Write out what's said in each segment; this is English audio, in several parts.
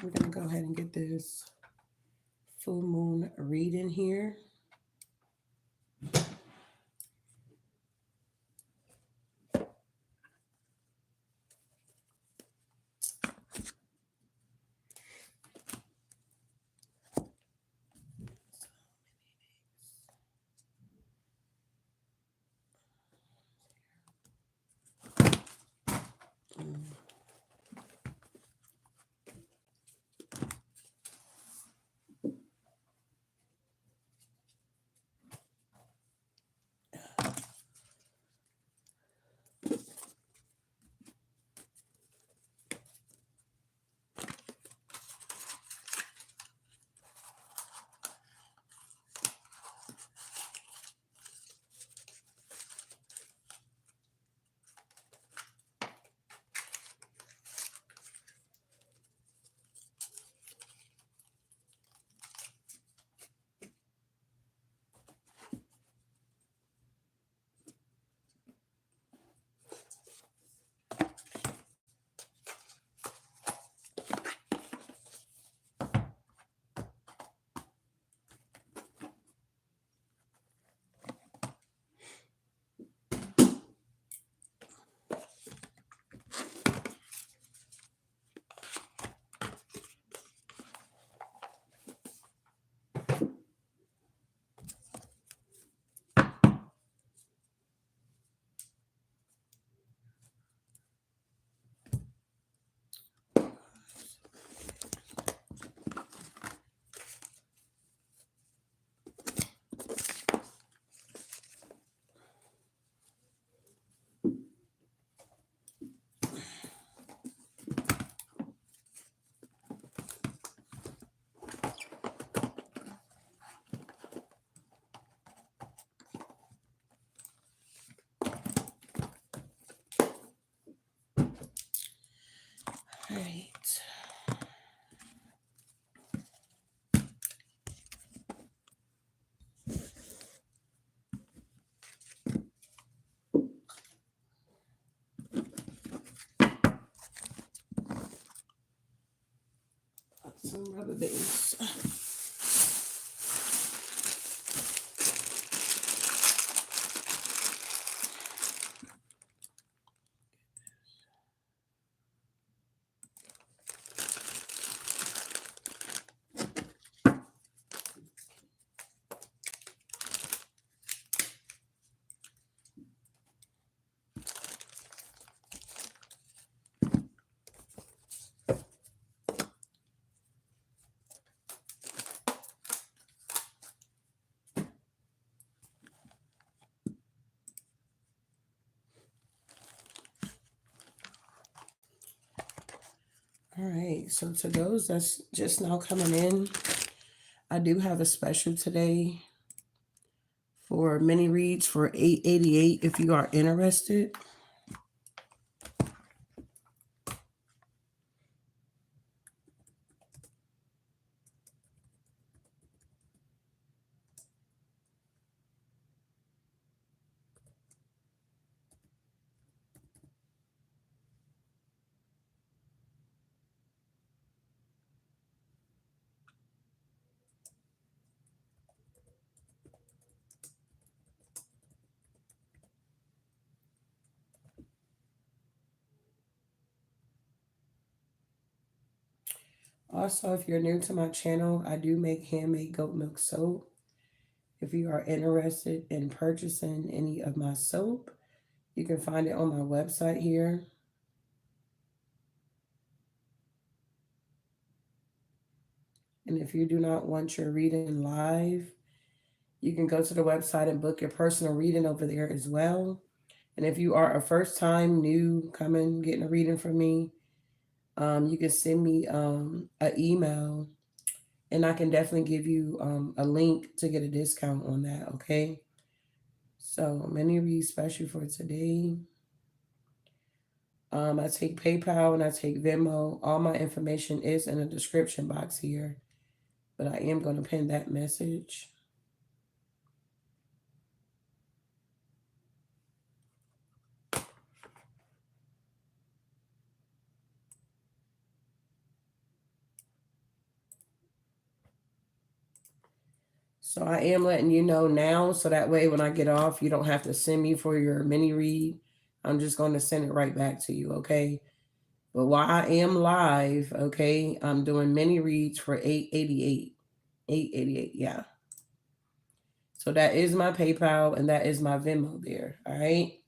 We're going to go ahead and get this full moon reading here. All right. Some rubber bands. All right, so to those that's just now coming in, I do have a special today for mini reads for $8.88 if you are interested. Also, if you're new to my channel, I do make handmade goat milk soap. If you are interested in purchasing any of my soap, you can find it on my website here. And if you do not want your reading live, you can go to the website and book your personal reading over there as well. And if you are a first time new coming getting a reading from me, you can send me an email and I can definitely give you a link to get a discount on that, okay? So, many reads special for today. I take PayPal and I take Venmo. All my information is in the description box here, but I am going to pin that message. So I am letting you know now, so that way when I get off, you don't have to send me for your mini read. I'm just going to send it right back to you, okay? But while I am live, okay, I'm doing mini reads for 888. 888, yeah. So that is my PayPal and that is my Venmo there, all right?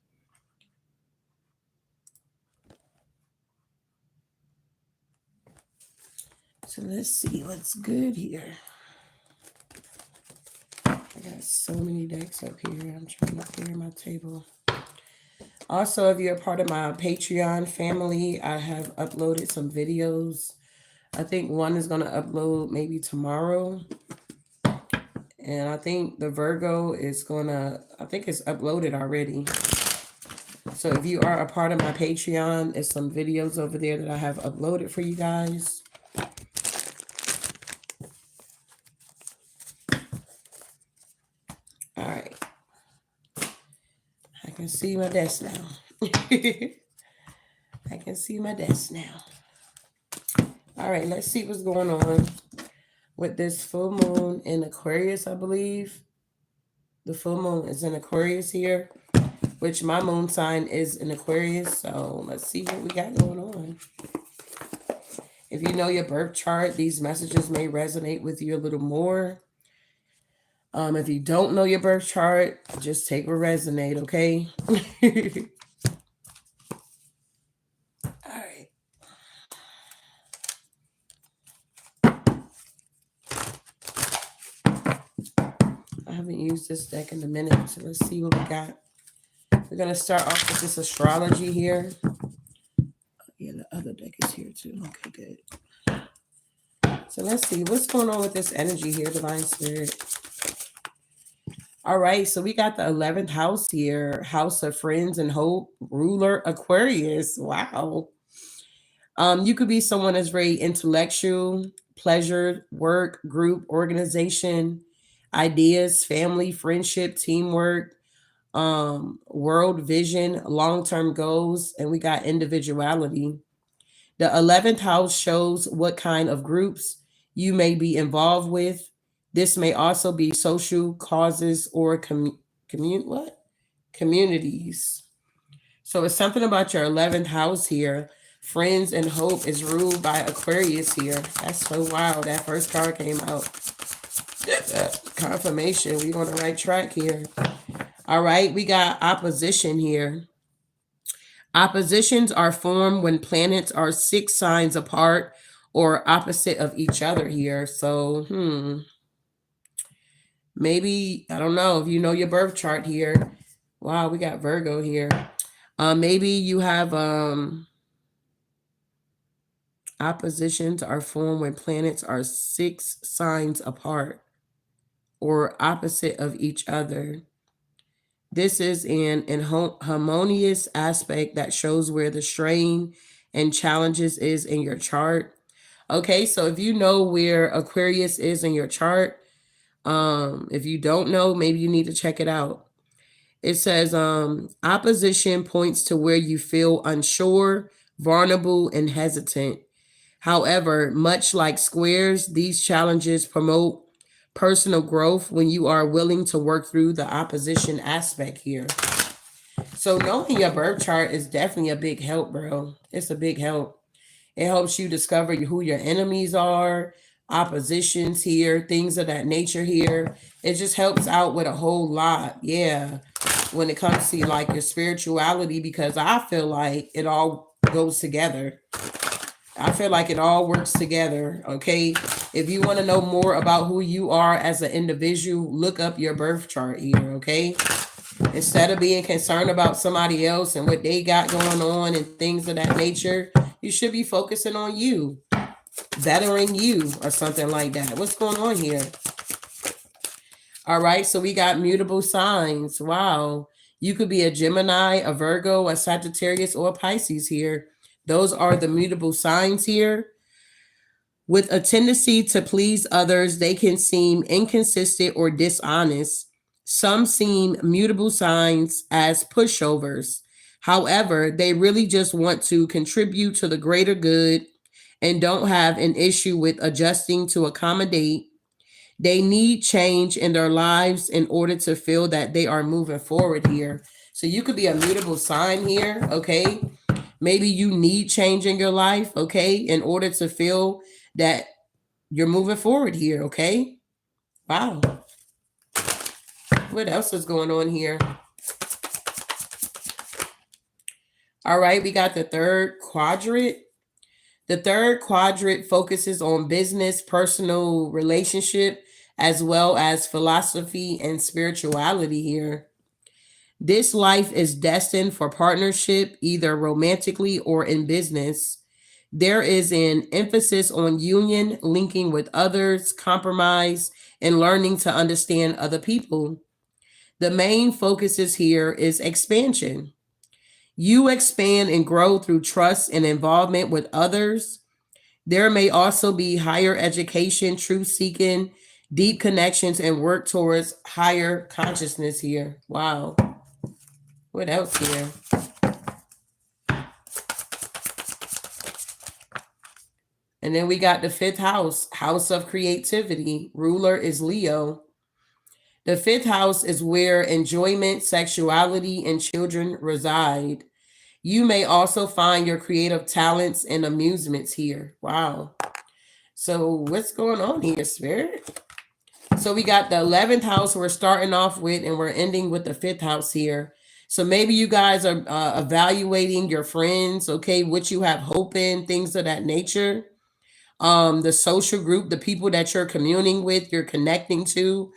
So let's see what's good here. I got so many decks up here. I'm trying to clear my table. Also, if you're a part of my Patreon family, I have uploaded some videos. I think one is going to upload maybe tomorrow. And I think the Virgo is going to, I think it's uploaded already. So if you are a part of my Patreon, there's some videos over there that I have uploaded for you guys. All right. I can see my desk now. I can see my desk now. All right, let's see what's going on with this full moon in Aquarius, I believe. The full moon is in Aquarius here, which my moon sign is in Aquarius. So let's see what we got going on. If you know your birth chart, these messages may resonate with you a little more. If you don't know your birth chart, just take what resonate, okay? All right. I haven't used this deck in a minute, so let's see what we got. We're going to start off with this astrology here. Yeah, the other deck is here too. Okay, good. So let's see what's going on with this energy here, Divine Spirit. All right, so we got the 11th house here, House of Friends and Hope, ruler Aquarius. Wow. You could be someone that's very intellectual, pleasure, work, group, organization, ideas, family, friendship, teamwork, world vision, long-term goals, and we got individuality. The 11th house shows what kind of groups you may be involved with. This may also be social causes or communities. So it's something about your 11th house here. Friends and Hope is ruled by Aquarius here. That's so wild. That first card came out. Confirmation. We on the right track here. All right, we got opposition here. Oppositions are formed when planets are 6 signs apart or opposite of each other here. So, maybe, I don't know if you know your birth chart here. Wow, we got Virgo here. Maybe you have oppositions are formed when planets are 6 signs apart or opposite of each other. This is an harmonious aspect that shows where the strain and challenges is in your chart. Okay, so if you know where Aquarius is in your chart, if you don't know, maybe you need to check it out. It says opposition points to where you feel unsure, vulnerable, and hesitant. However, much like squares, these challenges promote personal growth when you are willing to work through the opposition aspect here. So knowing your birth chart is definitely a big help, bro. It's a big help. It helps you discover who your enemies are, oppositions here, things of that nature here. It just helps out with a whole lot. Yeah. When it comes to like your spirituality, because I feel like it all goes together. I feel like it all works together. Okay. If you want to know more about who you are as an individual, look up your birth chart here. Okay. Instead of being concerned about somebody else and what they got going on and things of that nature, you should be focusing on you, bettering you, or something like that. What's going on here? All right, so we got mutable signs. Wow. You could be a Gemini, a Virgo, a Sagittarius, or a Pisces here. Those are the mutable signs here. With a tendency to please others, they can seem inconsistent or dishonest. Some seem mutable signs as pushovers. However, they really just want to contribute to the greater good and don't have an issue with adjusting to accommodate. They need change in their lives in order to feel that they are moving forward here. So you could be a mutable sign here, okay? Maybe you need change in your life, okay, in order to feel that you're moving forward here, okay? Wow. What else is going on here? All right, we got the third quadrant. The third quadrant focuses on business, personal relationship, as well as philosophy and spirituality here. This life is destined for partnership, either romantically or in business. There is an emphasis on union, linking with others, compromise, and learning to understand other people. The main focuses here is expansion. You expand and grow through trust and involvement with others. There may also be higher education, truth seeking, deep connections, and work towards higher consciousness here. Wow. What else here? And then we got the fifth house, house of creativity. Ruler is Leo. The fifth house is where enjoyment, sexuality, and children reside. You may also find your creative talents and amusements here. Wow. So what's going on here, Spirit? So we got the 11th house we're starting off with, and we're ending with the fifth house here. So maybe you guys are evaluating your friends, okay, what you have hope in, things of that nature. The social group, the people that you're communing with, you're connecting to.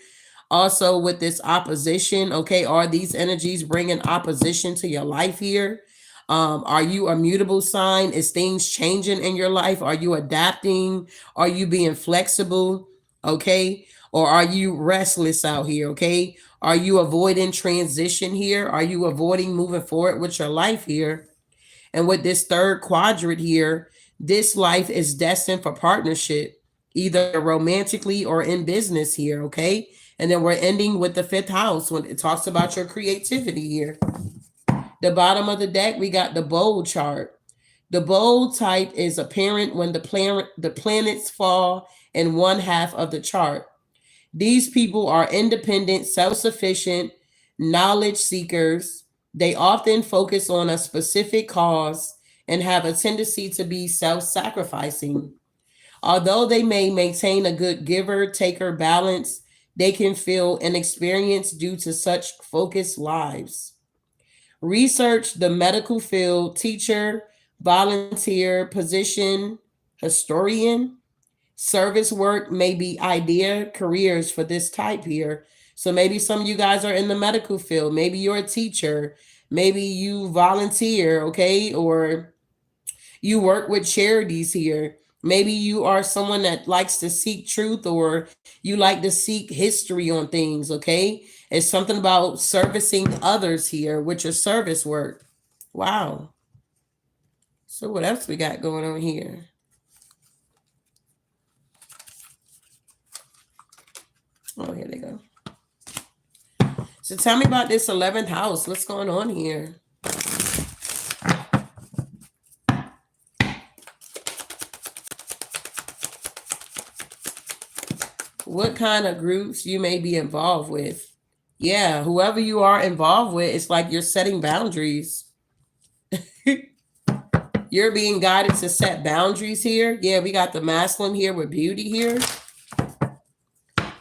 Also with this opposition, okay, are these energies bringing opposition to your life here? Are you a mutable sign? Is things changing in your life? Are you adapting? Are you being flexible? Okay. Or are you restless out here? Okay. Are you avoiding transition here? Are you avoiding moving forward with your life here? And with this third quadrant here, this life is destined for partnership, either romantically or in business here. Okay. And then we're ending with the fifth house when it talks about your creativity here. The bottom of the deck, we got the bold chart. The bold type is apparent when the planets fall in one half of the chart. These people are independent, self-sufficient, knowledge seekers. They often focus on a specific cause and have a tendency to be self-sacrificing. Although they may maintain a good giver-taker balance, they can feel inexperienced due to such focused lives. Research the medical field, teacher, volunteer, position, historian, service work may be idea careers for this type here. So maybe some of you guys are in the medical field. Maybe you're a teacher. Maybe you volunteer, okay? Or you work with charities here. Maybe you are someone that likes to seek truth, or you like to seek history on things, okay? It's something about servicing others here with your service work. Wow. So what else we got going on here? Oh, here they go. So tell me about this 11th house. What's going on here? What kind of groups you may be involved with? Yeah, whoever you are involved with, it's like you're setting boundaries. You're being guided to set boundaries here. Yeah, we got the masculine here with beauty here.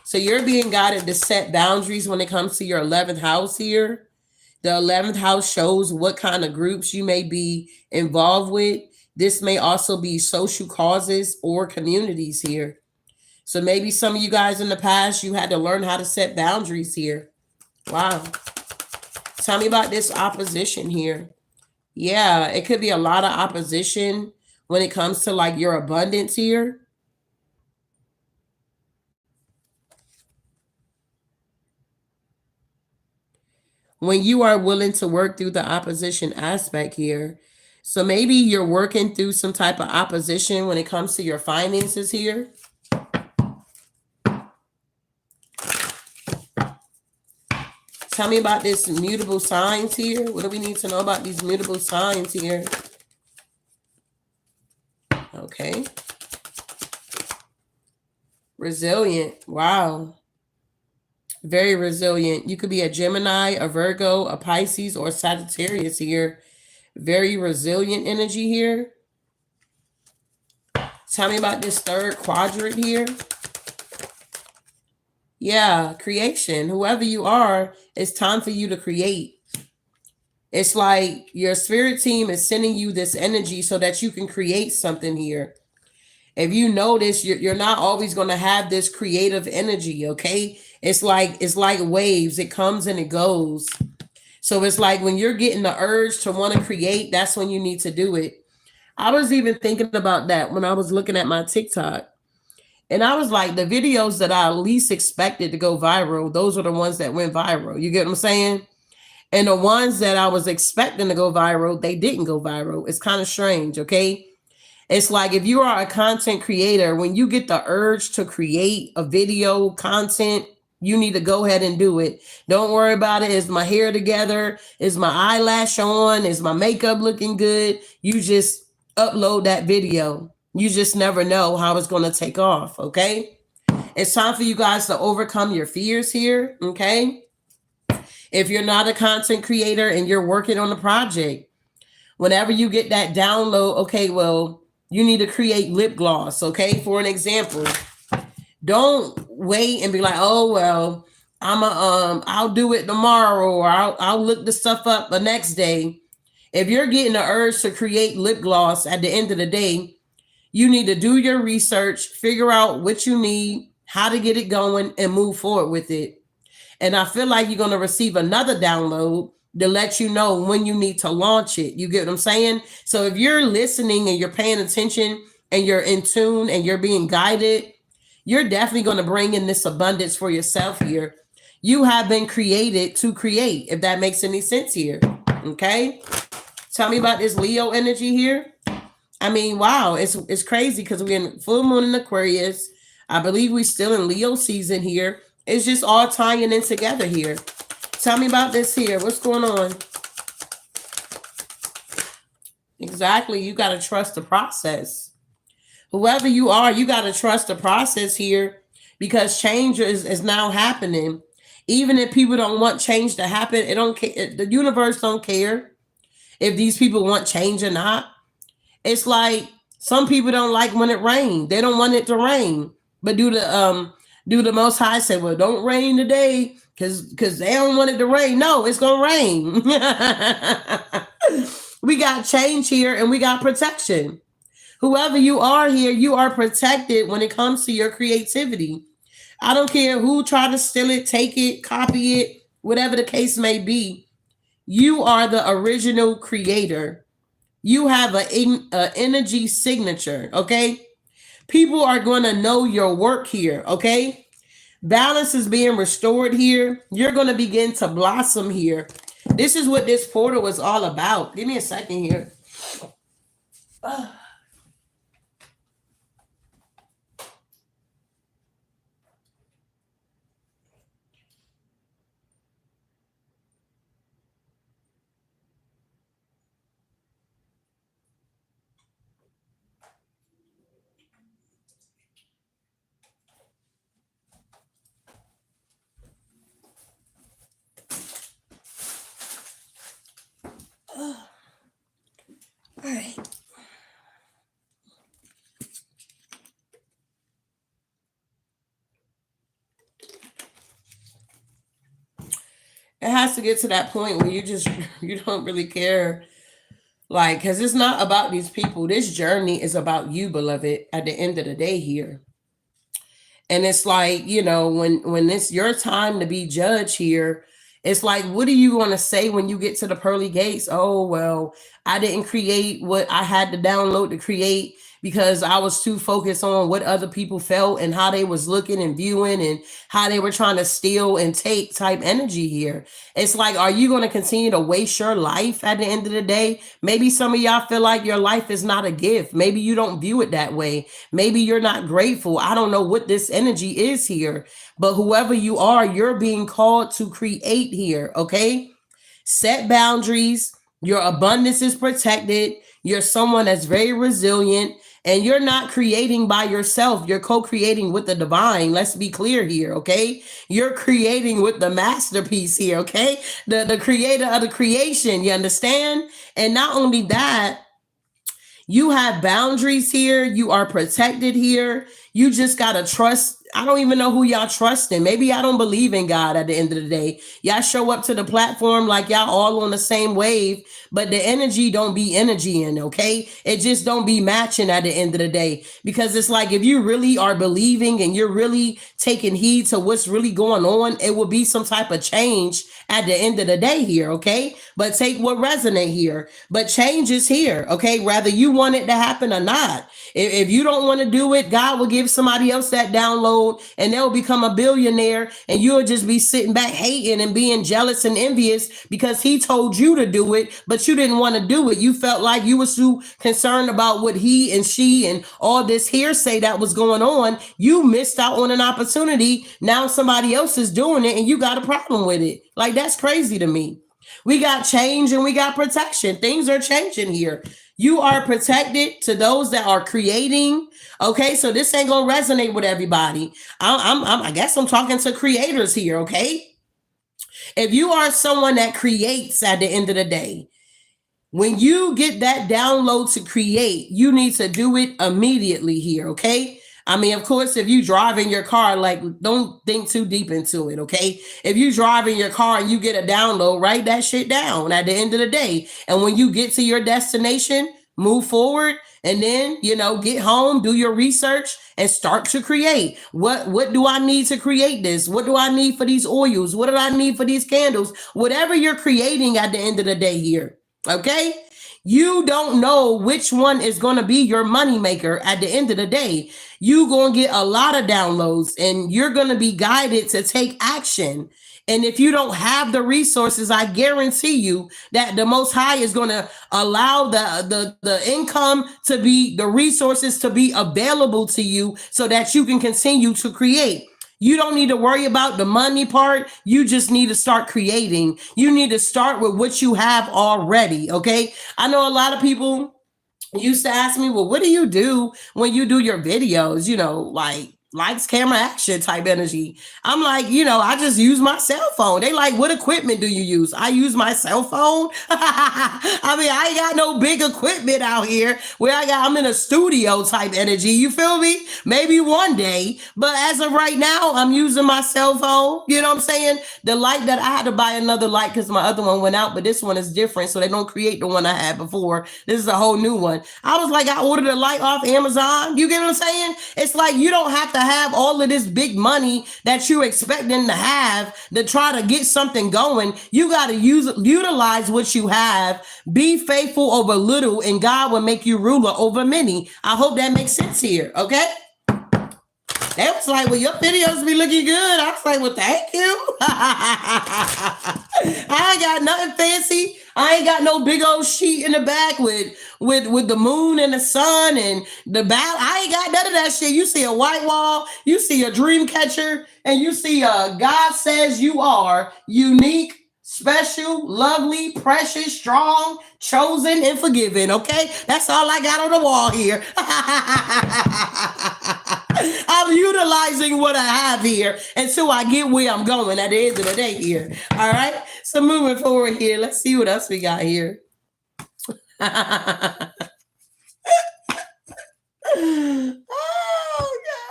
So you're being guided to set boundaries when it comes to your 11th house here. The 11th house shows what kind of groups you may be involved with. This may also be social causes or communities here. So maybe some of you guys in the past, you had to learn how to set boundaries here. Wow. Tell me about this opposition here. Yeah, it could be a lot of opposition when it comes to like your abundance here. When you are willing to work through the opposition aspect here. So maybe you're working through some type of opposition when it comes to your finances here. Tell me about this mutable signs here. What do we need to know about these mutable signs here? Okay. Resilient. Wow. Very resilient. You could be a Gemini, a Virgo, a Pisces, or Sagittarius here. Very resilient energy here. Tell me about this third quadrant here. Yeah, creation. Whoever you are, it's time for you to create. It's like your spirit team is sending you this energy so that you can create something here. If you notice, you're not always going to have this creative energy, okay? It's like waves. It comes and it goes. So it's like when you're getting the urge to want to create, that's when you need to do it. I was even thinking about that when I was looking at my TikTok. And I was like, the videos that I least expected to go viral, those are the ones that went viral. You get what I'm saying? And the ones that I was expecting to go viral, they didn't go viral. It's kind of strange, okay? It's like if you are a content creator, when you get the urge to create a video content, you need to go ahead and do it. Don't worry about it. Is my hair together? Is my eyelash on? Is my makeup looking good? You just upload that video. You just never know how it's going to take off, okay? It's time for you guys to overcome your fears here, okay? If you're not a content creator and you're working on a project, whenever you get that download, okay, well, you need to create lip gloss, okay? For an example, don't wait and be like, oh, well, I'll do it tomorrow, or I'll look the stuff up the next day. If you're getting the urge to create lip gloss at the end of the day, you need to do your research, figure out what you need, how to get it going, and move forward with it. And I feel like you're going to receive another download to let you know when you need to launch it. You get what I'm saying? So if you're listening and you're paying attention and you're in tune and you're being guided, you're definitely going to bring in this abundance for yourself here. You have been created to create, if that makes any sense here. Okay? Tell me about this Leo energy here. I mean, wow, it's crazy because we're in full moon in Aquarius. I believe we're still in Leo season here. It's just all tying in together here. Tell me about this here. What's going on? Exactly. You got to trust the process. Whoever you are, you got to trust the process here because change is now happening. Even if people don't want change to happen, it don't care. The universe don't care if these people want change or not. It's like some people don't like when it rains. They don't want it to rain. But do the Most High say, well, don't rain today because they don't want it to rain. No, it's gonna rain. We got change here and we got protection. Whoever you are here, you are protected when it comes to your creativity. I don't care who try to steal it, take it, copy it, whatever the case may be. You are the original creator. You have an energy signature, okay? People are going to know your work here, okay? Balance is being restored here. You're going to begin to blossom here. This is what this portal is all about. Give me a second here. All right. It has to get to that point where you don't really care, like, because it's not about these people. This journey is about you, beloved, at the end of the day here. And it's like, when it's your time to be judged here, it's like, what are you going to say when you get to the pearly gates? Oh, well, I didn't create what I had to download to create because I was too focused on what other people felt and how they was looking and viewing and how they were trying to steal and take type energy here. It's like, are you going to continue to waste your life at the end of the day? Maybe some of y'all feel like your life is not a gift. Maybe you don't view it that way. Maybe you're not grateful. I don't know what this energy is here, but whoever you are, you're being called to create here, okay? Set boundaries. Your abundance is protected. You're someone that's very resilient. And you're not creating by yourself. You're co-creating with the divine. Let's be clear here, okay? You're creating with the masterpiece here, okay? The creator of the creation, you understand? And not only that, you have boundaries here. You are protected here. You just got to trust. I don't even know who y'all trust in. Maybe y'all don't believe in God at the end of the day. Y'all show up to the platform like y'all all on the same wave, but the energy don't be energying, okay? It just don't be matching at the end of the day. Because it's like if you really are believing and you're really taking heed to what's really going on, it will be some type of change at the end of the day here, okay? But take what resonate here. But change is here, okay? Whether you want it to happen or not. If you don't want to do it, God will give somebody else that download and they'll become a billionaire and you'll just be sitting back hating and being jealous and envious because he told you to do it, but you didn't want to do it. You felt like you were too concerned about what he and she and all this hearsay that was going on. You missed out on an opportunity. Now somebody else is doing it and you got a problem with it. Like, that's crazy to me. We got change and we got protection. Things are changing here. You are protected to those that are creating. Okay, so this ain't gonna resonate with everybody. I guess I'm talking to creators here. Okay, if you are someone that creates at the end of the day, when you get that download to create, you need to do it immediately here. Okay. I mean, of course, if you drive in your car, like, don't think too deep into it, okay? If you drive in your car and you get a download, write that shit down at the end of the day. And when you get to your destination, move forward and then, get home, do your research and start to create. What do I need to create this? What do I need for these oils? What do I need for these candles? Whatever you're creating at the end of the day here, okay? You don't know which one is going to be your moneymaker at the end of the day. You're going to get a lot of downloads and you're going to be guided to take action. And if you don't have the resources, I guarantee you that the Most High is going to allow the income to be, the resources to be available to you so that you can continue to create. You don't need to worry about the money part. You just need to start creating. You need to start with what you have already, okay? I know a lot of people used to ask me, well, what do you do when you do your videos? Like lights, camera, action type energy. I'm like, I just use my cell phone. They like, what equipment do you use? I use my cell phone. I mean, I ain't got no big equipment out here where I'm in a studio type energy. You feel me? Maybe one day, but as of right now, I'm using my cell phone. You know what I'm saying? The light that I had to buy another light because my other one went out, but this one is different. So they don't create the one I had before. This is a whole new one. I was like, I ordered a light off Amazon. You get what I'm saying? It's like, you don't have to have all of this big money that you're expecting to have to try to get something going. You got to utilize what you have. Be faithful over little and God will make you ruler over many. I hope that makes sense here. Okay. They was like, well, your videos be looking good. I was like, well, thank you. I ain't got nothing fancy. I ain't got no big old sheet in the back with the moon and the sun and the bow. I ain't got none of that shit. You see a white wall, you see a dream catcher, and you see God says you are unique, special, lovely, precious, strong, chosen, and forgiven. Okay, that's all I got on the wall here. I'm utilizing what I have here until I get where I'm going at the end of the day here. All right. So moving forward here, let's see what else we got here. Oh,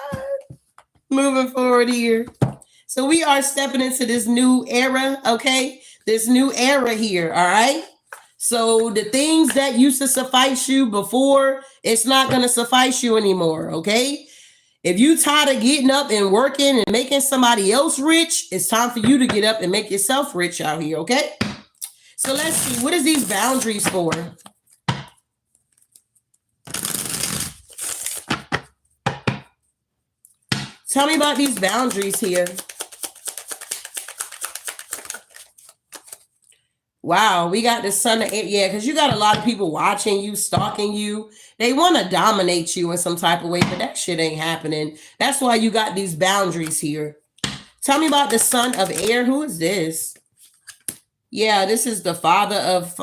God. Moving forward here. So we are stepping into this new era, okay? This new era here, all right? So the things that used to suffice you before, it's not going to suffice you anymore, okay? If you tired of getting up and working and making somebody else rich, it's time for you to get up and make yourself rich out here, okay? So let's see, what is these boundaries for? Tell me about these boundaries here. Wow, we got the sun of air. Yeah, because you got a lot of people watching you, stalking you. They want to dominate you in some type of way, but that shit ain't happening. That's why you got these boundaries here. Tell me about the son of air. Who is this? Yeah, this is the father of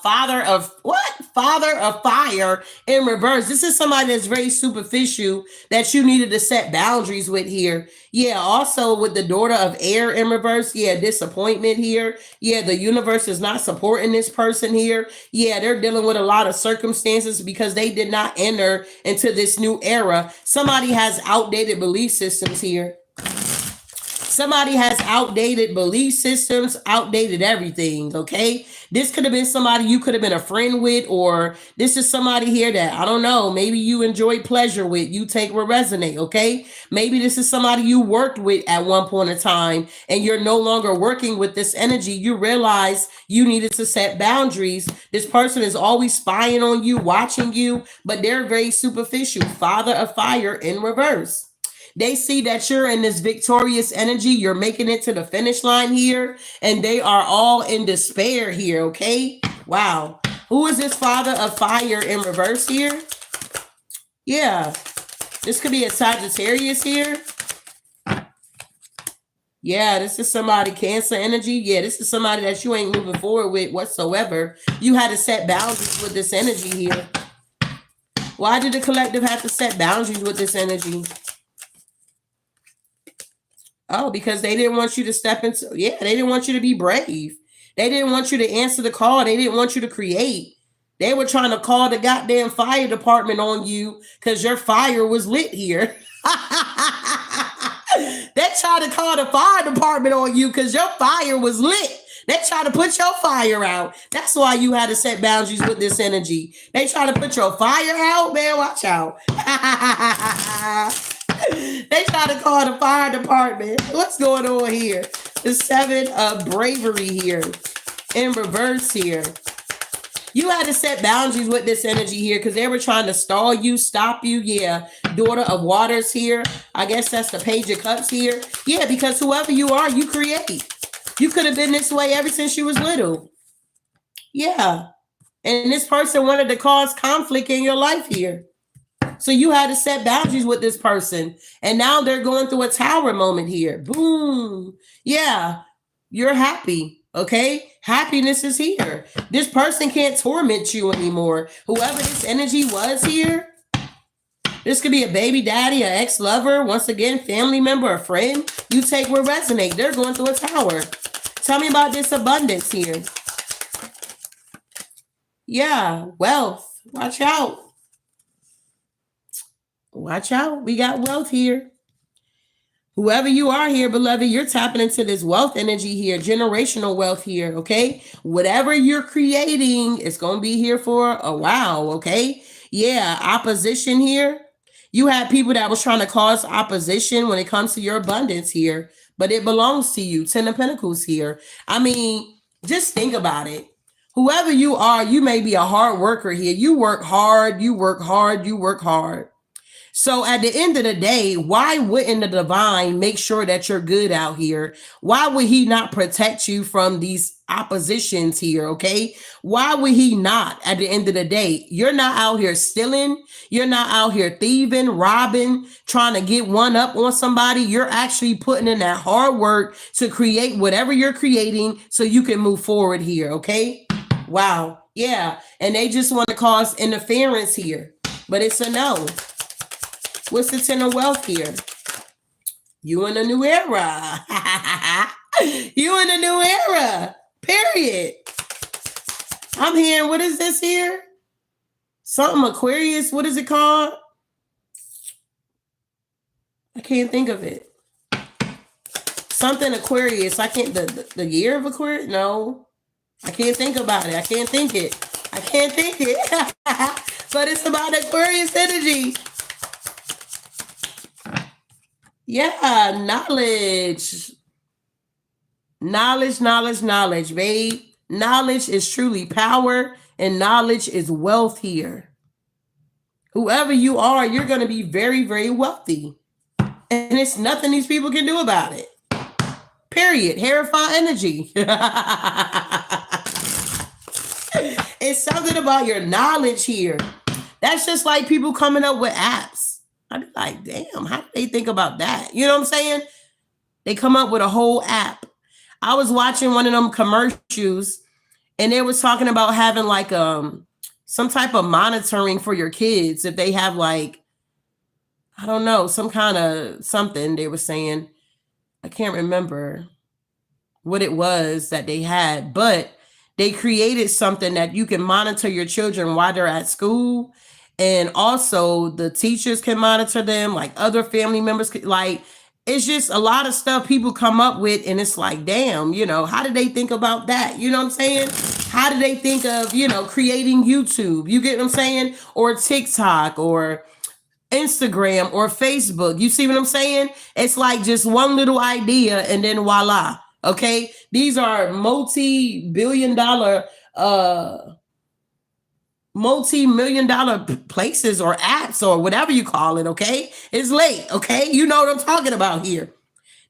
father of what? Father of fire in reverse. This is somebody that's very superficial that you needed to set boundaries with here. Yeah, also with the daughter of air in reverse. Yeah, disappointment here. Yeah, the universe is not supporting this person here. Yeah, they're dealing with a lot of circumstances because they did not enter into this new era. Somebody has outdated belief systems here. Somebody has outdated belief systems, outdated everything, okay? This could have been somebody you could have been a friend with, or this is somebody here that, I don't know, maybe you enjoy pleasure with, you take what resonate, okay? Maybe this is somebody you worked with at one point in time, and you're no longer working with this energy. You realize you needed to set boundaries. This person is always spying on you, watching you, but they're very superficial. Father of fire in reverse. They see that you're in this victorious energy. You're making it to the finish line here, and they are all in despair here, okay? Wow. Who is this father of fire in reverse here? Yeah. This could be a Sagittarius here. Yeah, this is somebody Cancer energy. Yeah, this is somebody that you ain't moving forward with whatsoever. You had to set boundaries with this energy here. Why did the collective have to set boundaries with this energy? Oh, because they didn't want you to step into, yeah, they didn't want you to be brave. They didn't want you to answer the call. They didn't want you to create. They were trying to call the goddamn fire department on you because your fire was lit here. They tried to call the fire department on you because your fire was lit. They try to put your fire out. That's why you had to set boundaries with this energy. They try to put your fire out, man. Watch out. They try to call the fire department. What's going on here? The 7 of bravery here in reverse here. You had to set boundaries with this energy here because they were trying to stall you, stop you. Yeah, daughter of waters here. I guess that's the page of cups here. Yeah, because whoever you are, you create. You could have been this way ever since you was little. Yeah. And this person wanted to cause conflict in your life here. So you had to set boundaries with this person. And now they're going through a tower moment here. Boom. Yeah. You're happy. Okay. Happiness is here. This person can't torment you anymore. Whoever this energy was here. This could be a baby daddy, an ex-lover, once again, family member, a friend. You take what resonate. They're going through a tower. Tell me about this abundance here. Yeah. Wealth. Watch out. Watch out. We got wealth here. Whoever you are here, beloved, you're tapping into this wealth energy here, generational wealth here, okay? Whatever you're creating, it's going to be here for a while, okay? Yeah, opposition here. You had people that was trying to cause opposition when it comes to your abundance here, but it belongs to you. 10 of Pentacles here. I mean, just think about it. Whoever you are, you may be a hard worker here. You work hard, you work hard, you work hard. So at the end of the day, why wouldn't the divine make sure that you're good out here? Why would he not protect you from these oppositions here? Okay. Why would he not at the end of the day? You're not out here stealing. You're not out here thieving, robbing, trying to get one up on somebody. You're actually putting in that hard work to create whatever you're creating so you can move forward here. Okay. Wow. Yeah. And they just want to cause interference here, but it's a no. What's the 10 of wealth here? You in a new era. You in a new era. Period. I'm hearing, what is this here? Something Aquarius. What is it called? I can't think of it. Something Aquarius. I can't, the year of Aquarius? No. I can't think about it. I can't think it. But it's about Aquarius energy. Yeah, knowledge, babe. Knowledge is truly power, and knowledge is wealth here. Whoever you are, you're going to be very, very wealthy. And it's nothing these people can do about it. Period. Hierophant energy. It's something about your knowledge here. That's just like people coming up with apps. I'd be like, damn, how do they think about that? You know what I'm saying? They come up with a whole app. I was watching one of them commercials and they was talking about having like some type of monitoring for your kids if they have like, I don't know, some kind of something they were saying. I can't remember what it was that they had, but they created something that you can monitor your children while they're at school. And also the teachers can monitor them, like other family members like it's just a lot of stuff people come up with, and it's like, damn, how did they think about that? You know what I'm saying? How did they think of, creating YouTube? You get what I'm saying? Or TikTok or Instagram or Facebook. You see what I'm saying? It's like just one little idea and then voila. Okay. These are multi-million dollar places or apps or whatever you call it. Okay. It's late. Okay. You know what I'm talking about here.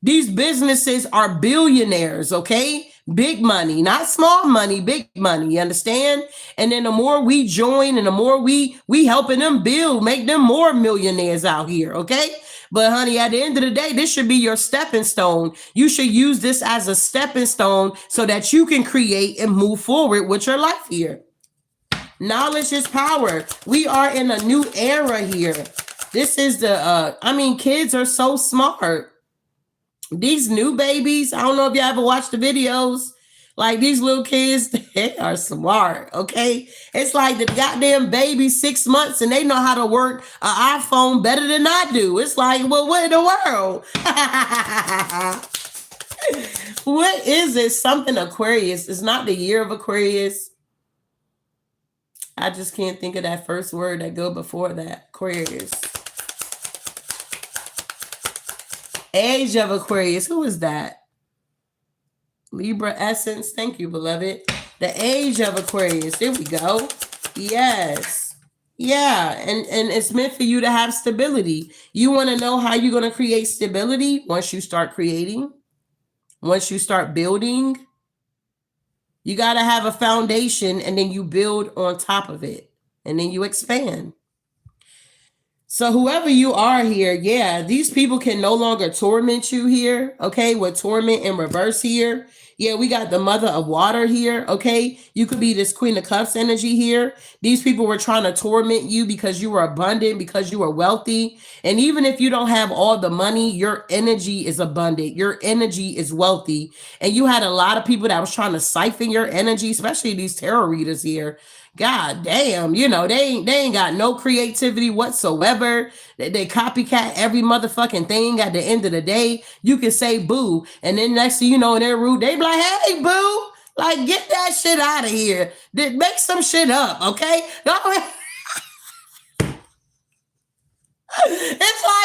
These businesses are billionaires, okay? Big money, not small money, big money, you understand? And then the more we join and the more we helping them build, make them more millionaires out here, okay? But honey, at the end of the day, this should be your stepping stone. You should use this as a stepping stone so that you can create and move forward with your life here. Knowledge is power. We are in a new era here. This is kids are so smart. These new babies, I don't know if you ever watched the videos, like these little kids, they are smart, okay? It's like the goddamn baby 6 months and they know how to work an iPhone better than I do. It's like, well, what in the world? What is it? Something Aquarius. It's not the year of Aquarius. I just can't think of that first word that go before that. Aquarius. Age of Aquarius. Who is that? Libra essence. Thank you, beloved. The age of Aquarius. There we go. Yes. Yeah. And it's meant for you to have stability. You want to know how you're going to create stability once you start creating, once you start building. You got to have a foundation and then you build on top of it and then you expand. So whoever you are here, yeah, these people can no longer torment you here, okay, with torment in reverse here. Yeah, we got the mother of water here, okay? You could be this Queen of Cups energy here. These people were trying to torment you because you were abundant, because you were wealthy. And even if you don't have all the money, your energy is abundant. Your energy is wealthy. And you had a lot of people that was trying to siphon your energy, especially these tarot readers here. God damn, they ain't got no creativity whatsoever. They copycat every motherfucking thing. At the end of the day, you can say boo, and then next thing you know, in their room, they be like, hey, boo, like get that shit out of here. Make some shit up, okay? It's like,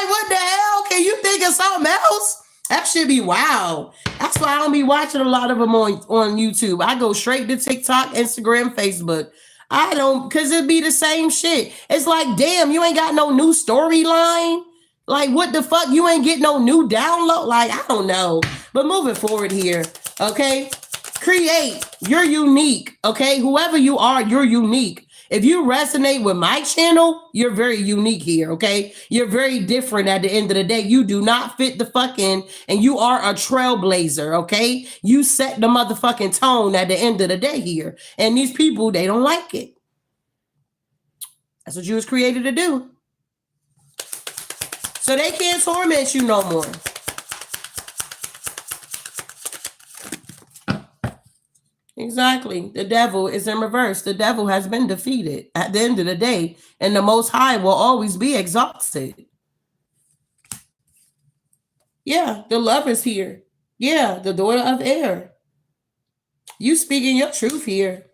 what the hell? Can you think of something else? That should be wow. That's why I don't be watching a lot of them on YouTube. I go straight to TikTok, Instagram, Facebook. I don't, because it'd be the same shit. It's like, damn, you ain't got no new storyline. Like, what the fuck? You ain't get no new download? Like, I don't know. But moving forward here, okay? Create. You're unique, okay? Whoever you are, you're unique. If you resonate with my channel, you're very unique here, okay? You're very different at the end of the day. You do not fit the fucking, and you are a trailblazer, okay? You set the motherfucking tone at the end of the day here. And these people, they don't like it. That's what you was created to do. So they can't torment you no more. Exactly. The devil is in reverse. The devil has been defeated at the end of the day, and the Most High will always be exalted. Yeah, the love is here. Yeah, the daughter of air. You speaking your truth here.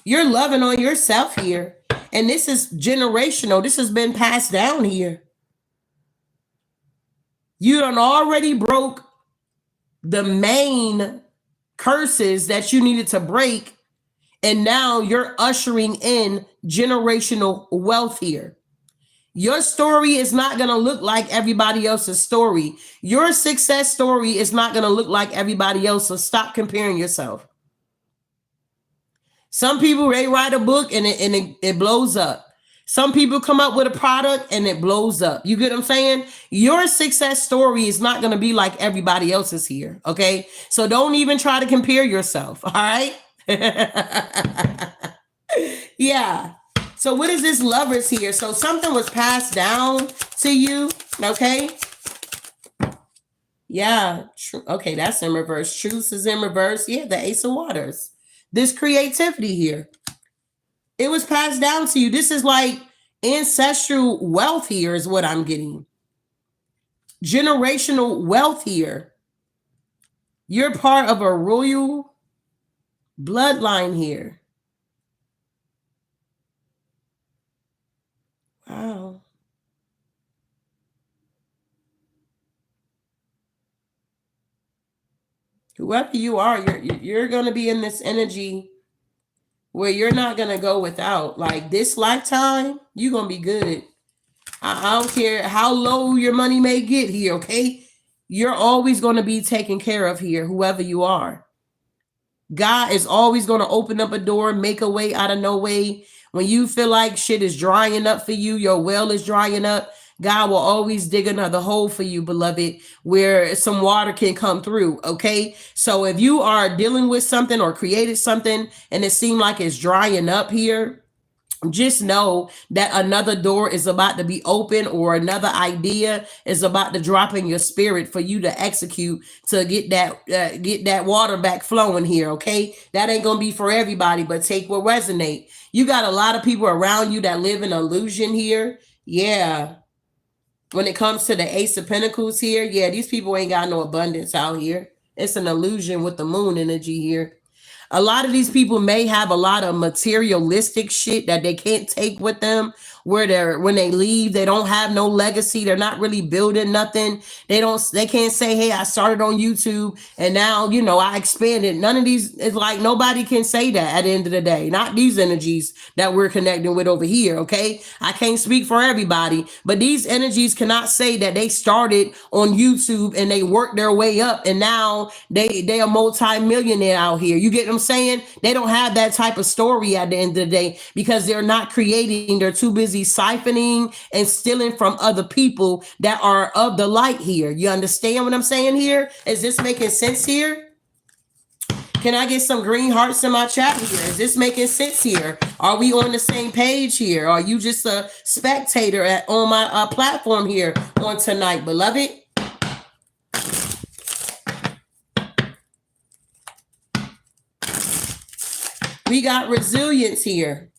You're loving on yourself here. And this is generational. This has been passed down here. You done already broke the main curses that you needed to break, and now you're ushering in generational wealth here. Your story is not going to look like everybody else's story. Your success story is not going to look like everybody else, so stop comparing yourself. Some people, they write a book and it blows up. Some people come up with a product and it blows up. You get what I'm saying? Your success story is not going to be like everybody else's here. Okay. So don't even try to compare yourself. All right. Yeah. So what is this Lovers here? So something was passed down to you. Okay. Yeah. Okay. That's in reverse. Truth is in reverse. Yeah. The Ace of Waters. This creativity here. It was passed down to you. This is like ancestral wealth here is what I'm getting. Generational wealth here. You're part of a royal bloodline here. Wow. Whoever you are, you're going to be in this energy where you're not going to go without. Like this lifetime, you're going to be good. I don't care how low your money may get here, okay? You're always going to be taken care of here, whoever you are. God is always going to open up a door, make a way out of no way. When you feel like shit is drying up for you, your well is drying up, God will always dig another hole for you, beloved, where some water can come through, okay? So if you are dealing with something or created something and it seems like it's drying up here, just know that another door is about to be open or another idea is about to drop in your spirit for you to execute to get that water back flowing here. Okay, that ain't gonna be for everybody, but take what resonate. You got a lot of people around you that live in illusion here. Yeah, when it comes to the Ace of Pentacles here, yeah, these people ain't got no abundance out here. It's an illusion with the moon energy here. A lot of these people may have a lot of materialistic shit that they can't take with them, where when they leave, they don't have no legacy. They're not really building nothing. They can't say, hey, I started on YouTube and now, I expanded. None of these, it's like nobody can say that at the end of the day. Not these energies that we're connecting with over here. Okay. I can't speak for everybody, but these energies cannot say that they started on YouTube and they worked their way up and now they are multi-millionaire out here. You get what I'm saying? They don't have that type of story at the end of the day because they're not creating. They're too busy siphoning and stealing from other people that are of the light here. You understand what I'm saying here? Is this making sense here? Can I get some green hearts in my chat here? Is this making sense here? Are we on the same page here? Are you just a spectator on my platform here on tonight, beloved? We got resilience here.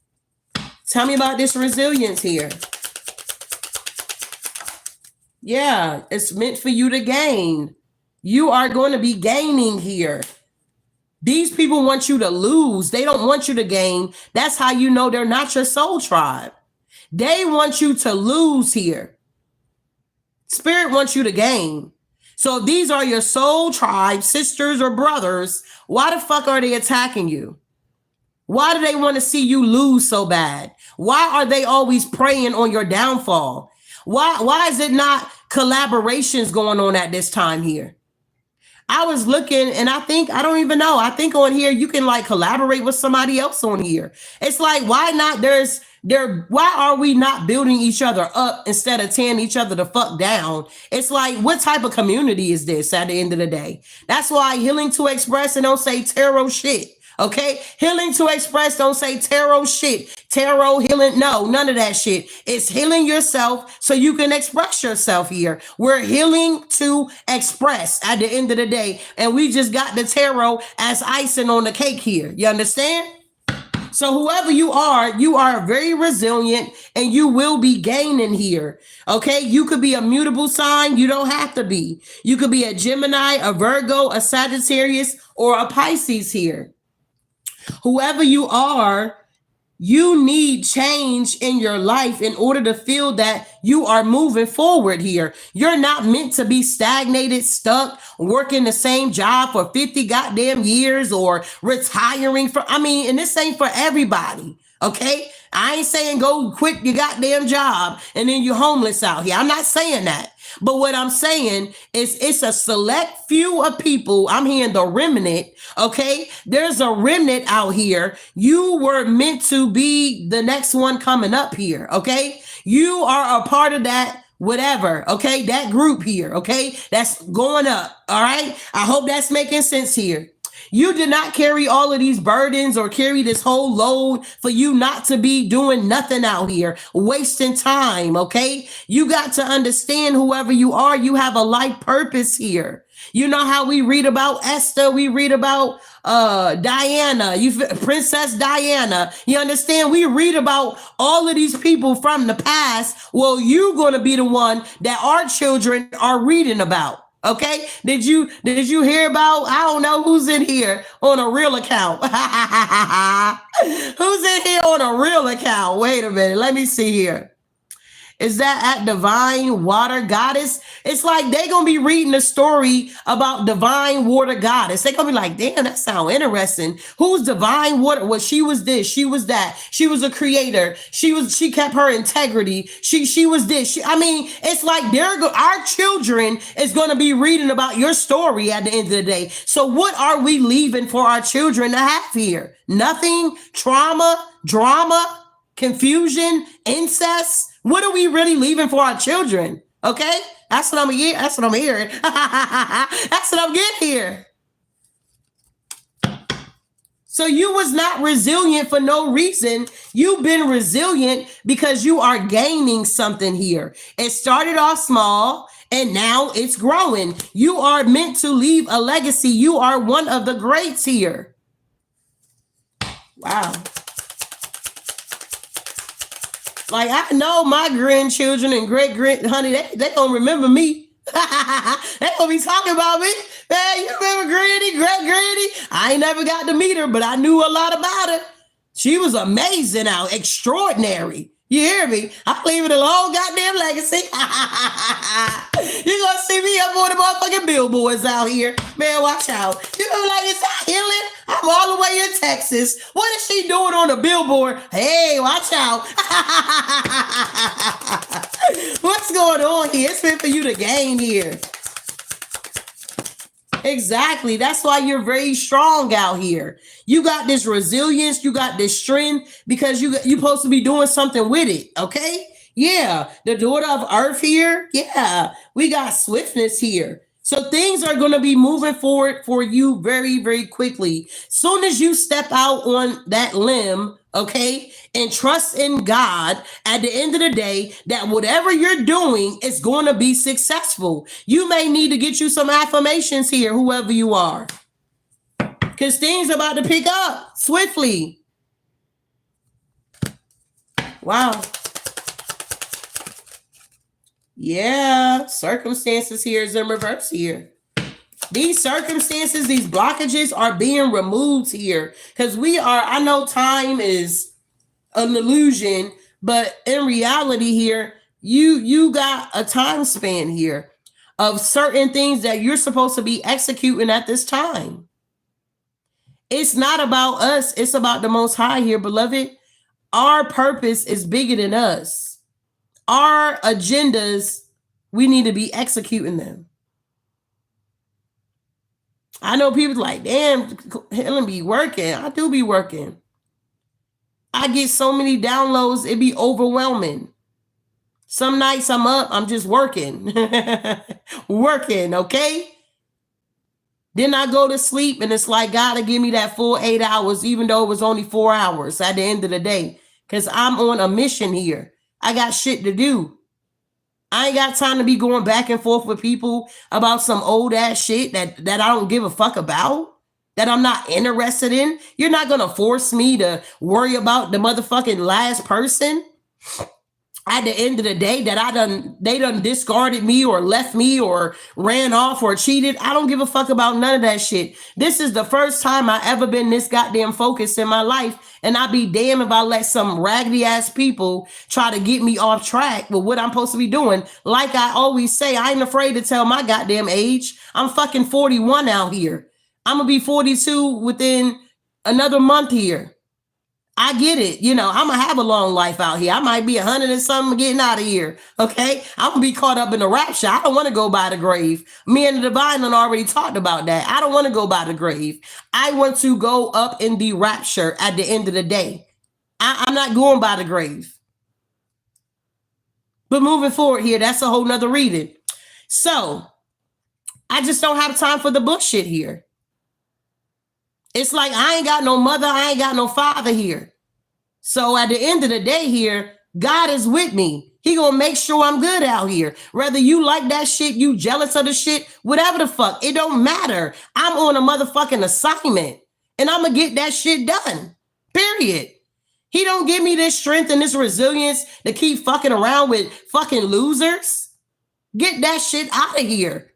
Tell me about this resilience here. Yeah, it's meant for you to gain. You are going to be gaining here. These people want you to lose. They don't want you to gain. That's how you know they're not your soul tribe. They want you to lose here. Spirit wants you to gain. So if these are your soul tribe, sisters or brothers, why the fuck are they attacking you? Why do they want to see you lose so bad? Why are they always preying on your downfall? Why is it not collaborations going on at this time here? I was looking and I don't even know. I think on here you can like collaborate with somebody else on here. It's like, why not? Why are we not building each other up instead of tearing each other the fuck down? It's like, what type of community is this at the end of the day? That's why Healing to Express and don't say tarot shit. Okay, Healing to Express don't say tarot shit. Tarot healing, no, none of that shit. It's healing yourself so you can express yourself here. We're healing to express at the end of the day, and we just got the tarot as icing on the cake here. You understand? So whoever you are very resilient and you will be gaining here. Okay, you could be a mutable sign. You don't have to be. You could be a Gemini, a Virgo, a Sagittarius, or a Pisces here. Whoever you are, you need change in your life in order to feel that you are moving forward here. You're not meant to be stagnated, stuck, working the same job for 50 goddamn years or retiring and this ain't for everybody. Okay? I ain't saying go quit your goddamn job and then you're homeless out here. I'm not saying that. But what I'm saying is it's a select few of people. I'm hearing the remnant. Okay? There's a remnant out here. You were meant to be the next one coming up here. Okay? You are a part of that whatever, okay? That group here, okay? That's going up, all right? I hope that's making sense here. You did not carry all of these burdens or carry this whole load for you not to be doing nothing out here, wasting time, okay? You got to understand whoever you are, you have a life purpose here. You know how we read about Esther, we read about Diana, Princess Diana. You understand? We read about all of these people from the past. Well, you're going to be the one that our children are reading about. Okay? Did you hear about, I don't know who's in here on a real account. Who's in here on a real account? Wait a minute. Let me see here. Is that at Divine Water Goddess? It's like they're going to be reading a story about Divine Water Goddess. They're going to be like, damn, that sounds interesting. Who's Divine Water? Well, she was this, she was that. She was a creator. She kept her integrity. She was this. I mean, it's like our children is going to be reading about your story at the end of the day. So what are we leaving for our children to have here? Nothing? Trauma? Drama? Confusion? Incest? What are we really leaving for our children? Okay? That's what I'm hearing. That's what I'm hearing. That's what I'm getting here. So you was not resilient for no reason. You've been resilient because you are gaining something here. It started off small and now it's growing. You are meant to leave a legacy. You are one of the greats here. Wow. Like, I know my grandchildren and honey, they gonna remember me. They gonna be talking about me. Hey, you remember great granny? I ain't never got to meet her, but I knew a lot about her. She was amazing out, extraordinary. You hear me? I'm leaving a long goddamn legacy. You're gonna see me up on the motherfucking billboards out here. Man, watch out. You know, like, is that healing? I'm all the way in Texas. What is she doing on the billboard? Hey, watch out. What's going on here? It's meant for you to gain here. Exactly. That's why you're very strong out here. You got this resilience. You got this strength because you're supposed to be doing something with it. Okay. Yeah. The daughter of earth here. Yeah. We got swiftness here. So things are going to be moving forward for you very, very quickly. Soon as you step out on that limb, okay, and trust in God, at the end of the day, that whatever you're doing is going to be successful. You may need to get you some affirmations here, whoever you are, because things are about to pick up swiftly. Wow. Yeah, circumstances here is in reverse here. These circumstances, these blockages are being removed here because I know time is an illusion, but in reality here, you got a time span here of certain things that you're supposed to be executing at this time. It's not about us. It's about the Most High here, beloved. Our purpose is bigger than us. Our agendas, we need to be executing them. I know people like, damn, Helen be working. I do be working. I get so many downloads, it be overwhelming. Some nights I'm up, I'm just working. Working, okay? Then I go to sleep and it's like God to give me that full 8 hours, even though it was only 4 hours at the end of the day. Because I'm on a mission here. I got shit to do. I ain't got time to be going back and forth with people about some old ass shit that I don't give a fuck about, that I'm not interested in. You're not going to force me to worry about the motherfucking last person at the end of the day that they done discarded me or left me or ran off or cheated. I don't give a fuck about none of that shit. This is the first time I ever been this goddamn focused in my life. And I'd be damned if I let some raggedy ass people try to get me off track with what I'm supposed to be doing. Like I always say, I ain't afraid to tell my goddamn age. I'm fucking 41 out here. I'm gonna be 42 within another month here. I get it. You know, I'm going to have a long life out here. I might be 100 and something getting out of here. Okay. I'm going to be caught up in the rapture. I don't want to go by the grave. Me and the divine one already talked about that. I don't want to go by the grave. I want to go up in the rapture at the end of the day. I'm not going by the grave. But moving forward here, that's a whole nother reading. So I just don't have time for the bullshit here. It's like I ain't got no mother, I ain't got no father here. So at the end of the day here, God is with me. He gonna make sure I'm good out here. Whether you like that shit, you jealous of the shit, whatever the fuck, it don't matter. I'm on a motherfucking assignment and I'm gonna get that shit done, period. He don't give me this strength and this resilience to keep fucking around with fucking losers. Get that shit out of here.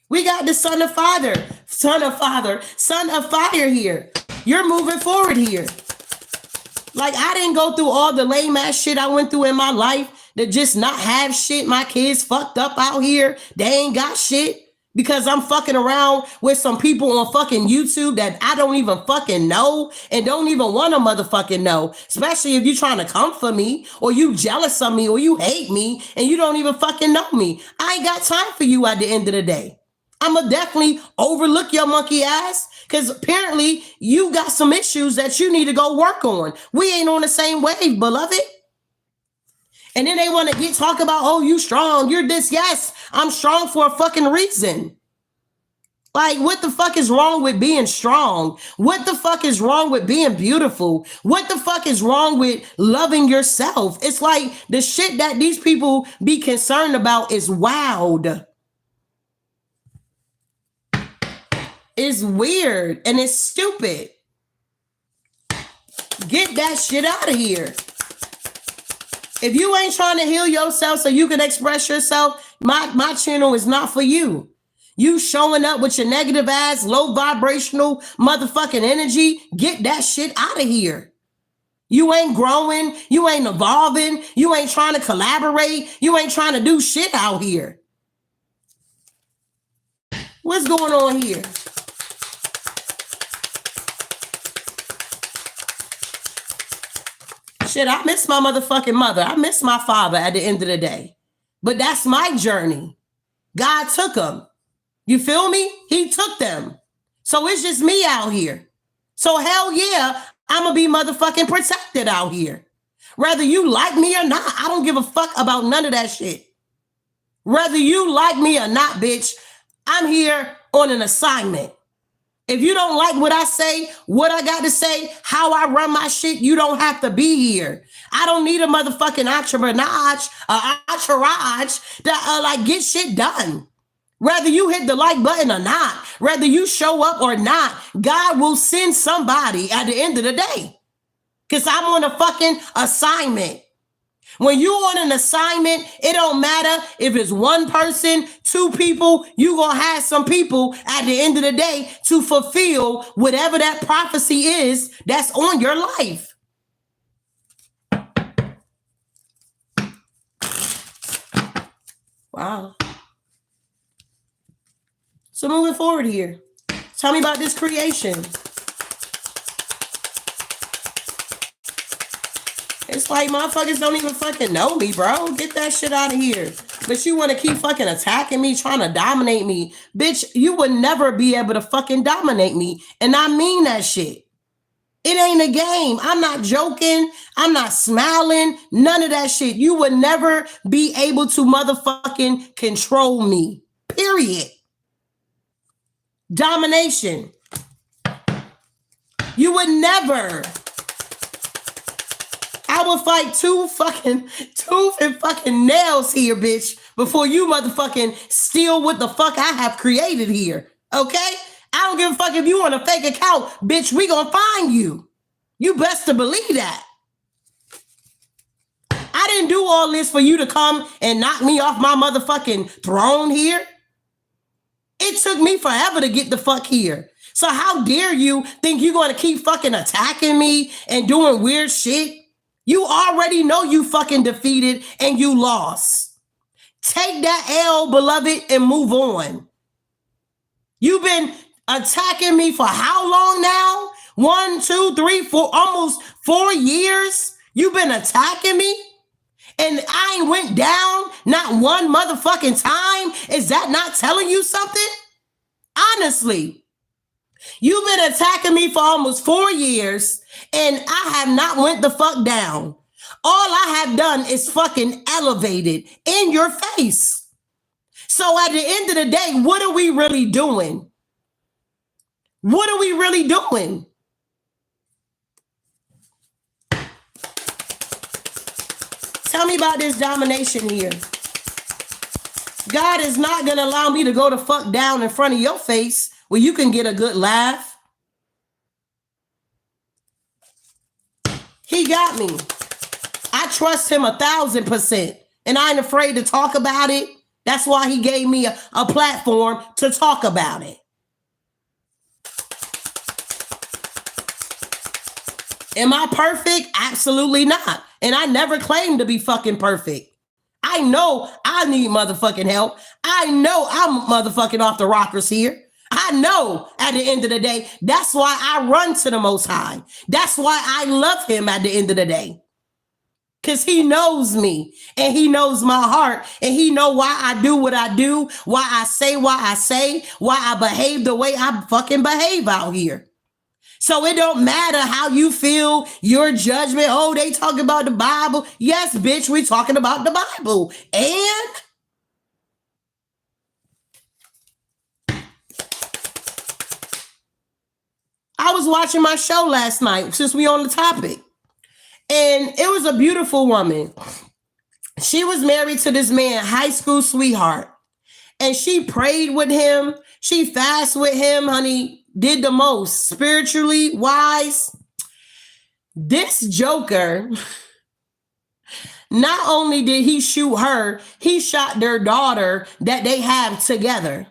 We got the son of fire here. You're moving forward here. Like, I didn't go through all the lame ass shit I went through in my life to just not have shit. My kids fucked up out here. They ain't got shit because I'm fucking around with some people on fucking YouTube that I don't even fucking know and don't even want to motherfucking know. Especially if you're trying to come for me or you jealous of me or you hate me and you don't even fucking know me. I ain't got time for you at the end of the day. I'ma definitely overlook your monkey ass because apparently you got some issues that you need to go work on. We ain't on the same wave, beloved. And then they want to talk about, oh, you strong, you're this. Yes, I'm strong for a fucking reason. Like, what the fuck is wrong with being strong? What the fuck is wrong with being beautiful? What the fuck is wrong with loving yourself? It's like the shit that these people be concerned about is wild. It's weird and it's stupid. Get that shit out of here. If you ain't trying to heal yourself so you can express yourself, my channel is not for you. You showing up with your negative ass, low vibrational motherfucking energy, get that shit out of here. You ain't growing. You ain't evolving. You ain't trying to collaborate. You ain't trying to do shit out here. What's going on here? Shit, I miss my motherfucking mother. I miss my father at the end of the day. But that's my journey. God took them. You feel me? He took them. So it's just me out here. So hell yeah, I'm going to be motherfucking protected out here. Whether you like me or not, I don't give a fuck about none of that shit. Whether you like me or not, bitch, I'm here on an assignment. If you don't like what I say, what I got to say, how I run my shit, you don't have to be here. I don't need a motherfucking entourage that like get shit done. Whether you hit the like button or not, whether you show up or not, God will send somebody at the end of the day. Because I'm on a fucking assignment. When you on an assignment, it don't matter if it's one person, two people, you gonna have some people at the end of the day to fulfill whatever that prophecy is that's on your life. Wow. So moving forward here, tell me about this creation. It's like motherfuckers don't even fucking know me, bro. Get that shit out of here. But you want to keep fucking attacking me, trying to dominate me. Bitch, you would never be able to fucking dominate me. And I mean that shit. It ain't a game. I'm not joking. I'm not smiling. None of that shit. You would never be able to motherfucking control me. Period. Domination. You would never. I will fight tooth and fucking nails here, bitch, before you motherfucking steal what the fuck I have created here. Okay? I don't give a fuck if you on a fake account, bitch, we gonna find you. You best to believe that. I didn't do all this for you to come and knock me off my motherfucking throne here. It took me forever to get the fuck here. So how dare you think you're gonna keep fucking attacking me and doing weird shit? You already know you fucking defeated and you lost. Take that L, beloved, and move on. You've been attacking me for how long now? 1, 2, 3, 4, almost 4 years. You've been attacking me and I ain't went down not one motherfucking time. Is that not telling you something? Honestly, you've been attacking me for almost 4 years and I have not went the fuck down. All I have done is fucking elevated in your face. So at the end of the day, what are we really doing? What are we really doing? Tell me about this domination here. God is not going to allow me to go the fuck down in front of your face where you can get a good laugh. He got me. I trust him 1,000%. And I ain't afraid to talk about it. That's why he gave me a platform to talk about it. Am I perfect? Absolutely not. And I never claimed to be fucking perfect. I know I need motherfucking help. I know I'm motherfucking off the rockers here. I know at the end of the day, that's why I run to the Most High. That's why I love him at the end of the day. Because he knows me and he knows my heart and he know why I do what I do, why I say, why I behave the way I fucking behave out here. So it don't matter how you feel, your judgment. Oh, they talking about the Bible. Yes, bitch, we talking about the Bible. And I was watching my show last night since we on the topic. And it was a beautiful woman. She was married to this man, high school sweetheart. And she prayed with him. She fasted with him, honey. Did the most spiritually wise. This joker, not only did he shoot her, he shot their daughter that they have together.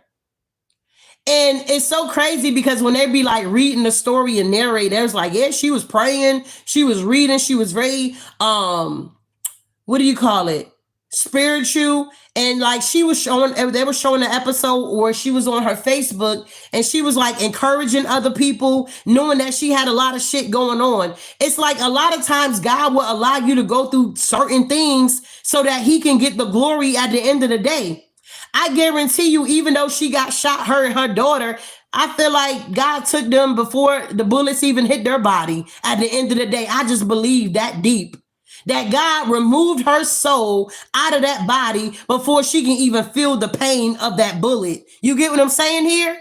And it's so crazy because when they be like reading the story and narrate, there's like, yeah, she was praying, she was reading, she was very, what do you call it? Spiritual. And like she was showing, they were showing an episode where she was on her Facebook and she was like encouraging other people, knowing that she had a lot of shit going on. It's like a lot of times God will allow you to go through certain things so that he can get the glory at the end of the day. I guarantee you, even though she got shot, her and her daughter, I feel like God took them before the bullets even hit their body. At the end of the day, I just believe that deep. That God removed her soul out of that body before she can even feel the pain of that bullet. You get what I'm saying here?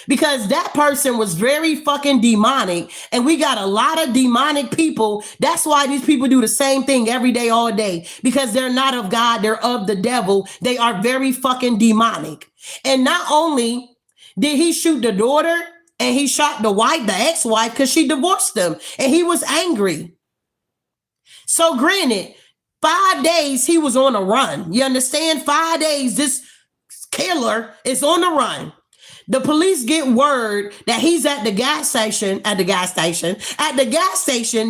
Because that person was very fucking demonic. And we got a lot of demonic people. That's why these people do the same thing every day, all day. Because they're not of God, they're of the devil. They are very fucking demonic. And not only did he shoot the daughter and he shot the wife, the ex-wife, because she divorced him. And he was angry. So granted, 5 days he was on a run. You understand? 5 days this killer is on the run. The police get word that he's at the gas station.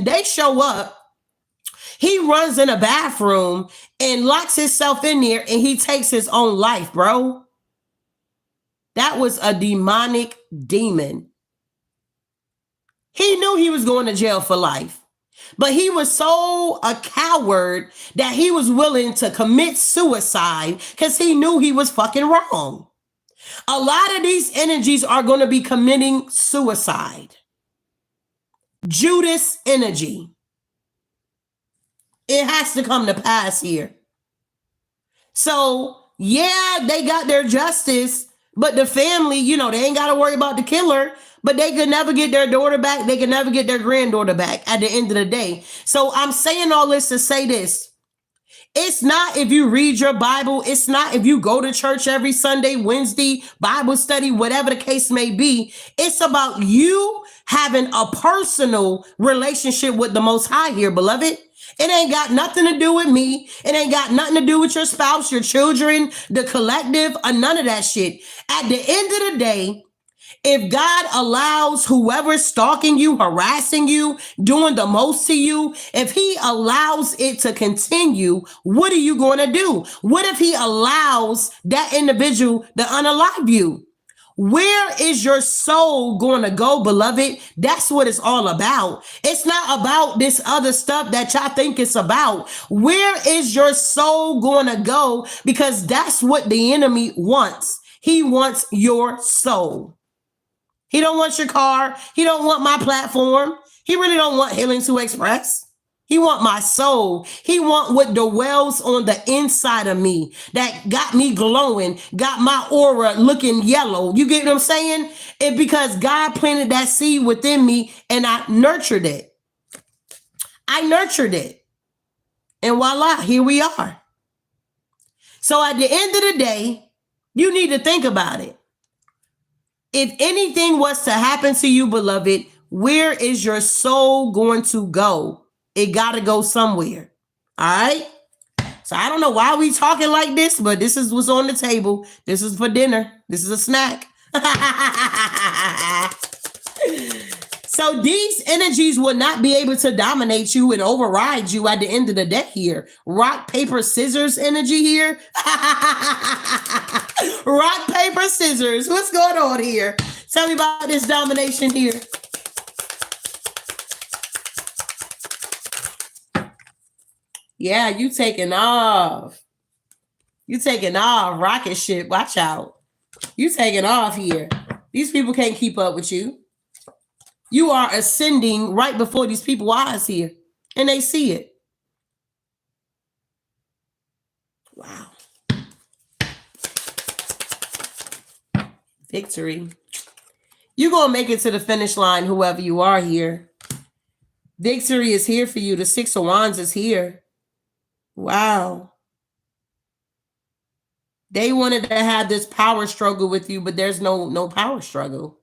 They show up. He runs in a bathroom and locks himself in there and he takes his own life, bro. That was a demonic demon. He knew he was going to jail for life. But he was so a coward that he was willing to commit suicide because he knew he was fucking wrong. A lot of these energies are going to be committing suicide. Judas energy. It has to come to pass here. So, yeah, they got their justice, but the family, you know, they ain't got to worry about the killer. But they could never get their daughter back. They could never get their granddaughter back at the end of the day. So I'm saying all this to say this. It's not if you read your Bible. It's not if you go to church every Sunday, Wednesday, Bible study, whatever the case may be. It's about you having a personal relationship with the Most High here, beloved. It ain't got nothing to do with me. It ain't got nothing to do with your spouse, your children, the collective, or none of that shit. At the end of the day, if God allows whoever's stalking you, harassing you, doing the most to you, if he allows it to continue, what are you going to do? What if he allows that individual to unalive you? Where is your soul going to go, beloved? That's what it's all about. It's not about this other stuff that y'all think it's about. Where is your soul going to go? Because that's what the enemy wants. He wants your soul. He don't want your car. He don't want my platform. He really don't want Healing to Express. He want my soul. He want what dwells on the inside of me that got me glowing, got my aura looking yellow. You get what I'm saying? It's because God planted that seed within me and I nurtured it. I nurtured it. And voila, here we are. So at the end of the day, you need to think about it. If anything was to happen to you, beloved, where is your soul going to go? It got to go somewhere. All right. So I don't know why we talking like this, but this is what's on the table. This is for dinner. This is a snack. So these energies will not be able to dominate you and override you at the end of the day here. Rock, paper, scissors energy here. Rock, paper, scissors. What's going on here? Tell me about this domination here. Yeah, you taking off. You taking off. Rocket ship. Watch out. You taking off here. These people can't keep up with you. You are ascending right before these people's eyes here. And they see it. Wow. Victory. You're going to make it to the finish line, whoever you are here. Victory is here for you. The Six of Wands is here. Wow. They wanted to have this power struggle with you, but there's no power struggle.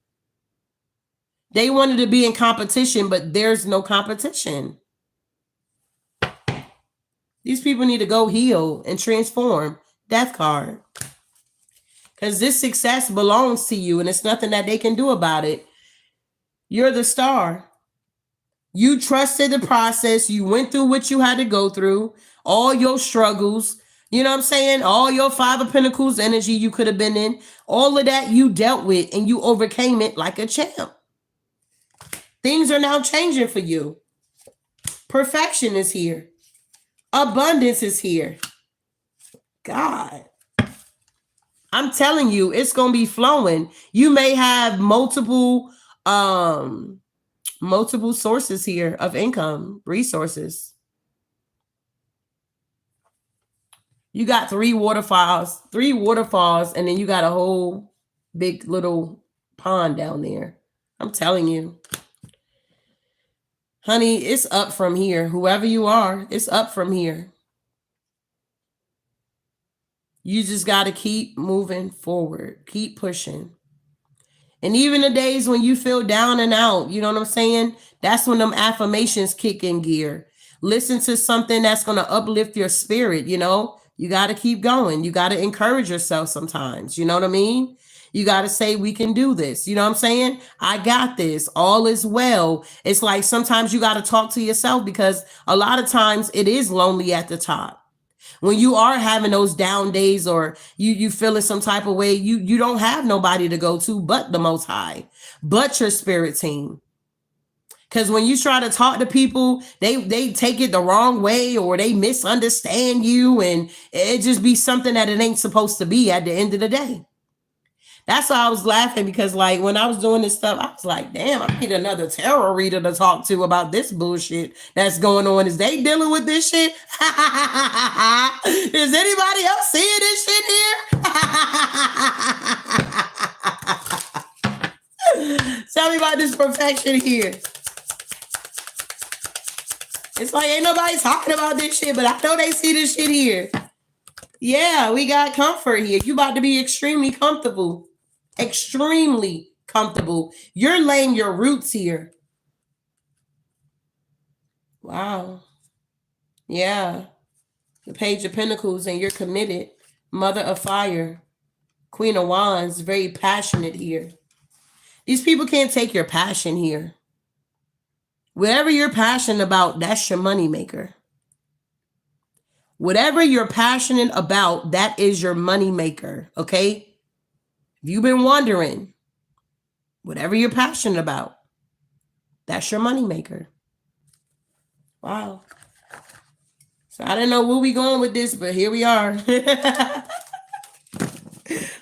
They wanted to be in competition, but there's no competition. These people need to go heal and transform. Death card. Because this success belongs to you, and it's nothing that they can do about it. You're the star. You trusted the process. You went through what you had to go through. All your struggles. You know what I'm saying? All your Five of Pentacles energy you could have been in. All of that you dealt with, and you overcame it like a champ. Things are now changing for you. Perfection is here. Abundance is here. God. I'm telling you, it's going to be flowing. You may have multiple sources here of income, resources. You got three waterfalls, and then you got a whole big little pond down there. I'm telling you. Honey, it's up from here. Whoever you are, it's up from here. You just got to keep moving forward. Keep pushing. And even the days when you feel down and out, you know what I'm saying? That's when them affirmations kick in gear. Listen to something that's going to uplift your spirit, you know? You got to keep going. You got to encourage yourself sometimes. You know what I mean? You got to say, we can do this. You know what I'm saying? I got this. All is well. It's like sometimes you got to talk to yourself because a lot of times it is lonely at the top. When you are having those down days or you feeling some type of way, you don't have nobody to go to but the Most High, but your spirit team. Because when you try to talk to people, they take it the wrong way or they misunderstand you, and it just be something that it ain't supposed to be at the end of the day. That's why I was laughing, because like when I was doing this stuff, I was like, damn, I need another tarot reader to talk to about this bullshit that's going on. Is they dealing with this shit? Is anybody else seeing this shit here? Tell me about this perfection here. It's like ain't nobody talking about this shit, but I know they see this shit here. Yeah, we got comfort here. You about to be extremely comfortable. Extremely comfortable. You're laying your roots here. Wow. Yeah. The Page of Pentacles, and you're committed. Mother of Fire. Queen of Wands, very passionate here. These people can't take your passion here. Whatever you're passionate about, that's your money maker. Whatever you're passionate about, that is your money maker, okay? If you've been wondering, whatever you're passionate about, that's your moneymaker. Wow. So I didn't know where we going with this, but here we are.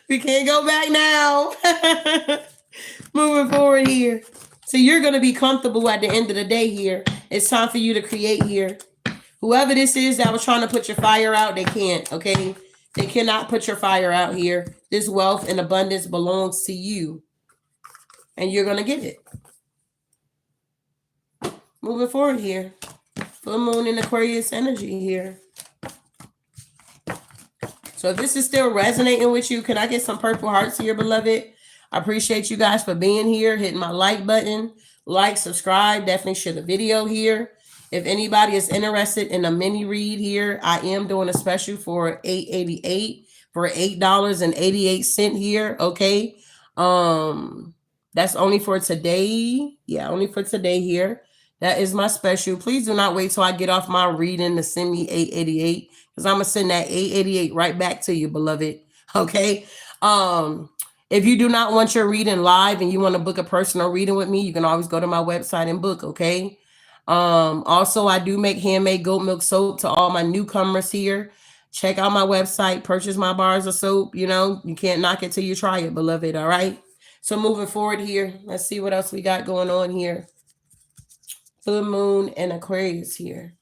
We can't go back now. Moving forward here. So you're going to be comfortable at the end of the day here. It's time for you to create here. Whoever this is that was trying to put your fire out, they can't, okay? They cannot put your fire out here. This wealth and abundance belongs to you. And you're going to get it. Moving forward here. Full moon in Aquarius energy here. So if this is still resonating with you, can I get some purple hearts here, beloved? I appreciate you guys for being here, hitting my like button. Like, subscribe, definitely share the video here. If anybody is interested in a mini read here, I am doing a special for $8.88 for $8.88 here, okay? That's only for today. Yeah, only for today here. That is my special. Please do not wait till I get off my reading to send me $8.88 because I'm going to send that $8.88 right back to you, beloved, okay? If you do not want your reading live and you want to book a personal reading with me, you can always go to my website and book, okay? Also, I do make handmade goat milk soap to all my newcomers here. Check out my website, purchase my bars of soap. You know, you can't knock it till you try it, beloved, all right? So moving forward here, let's see what else we got going on here. Full moon and Aquarius here.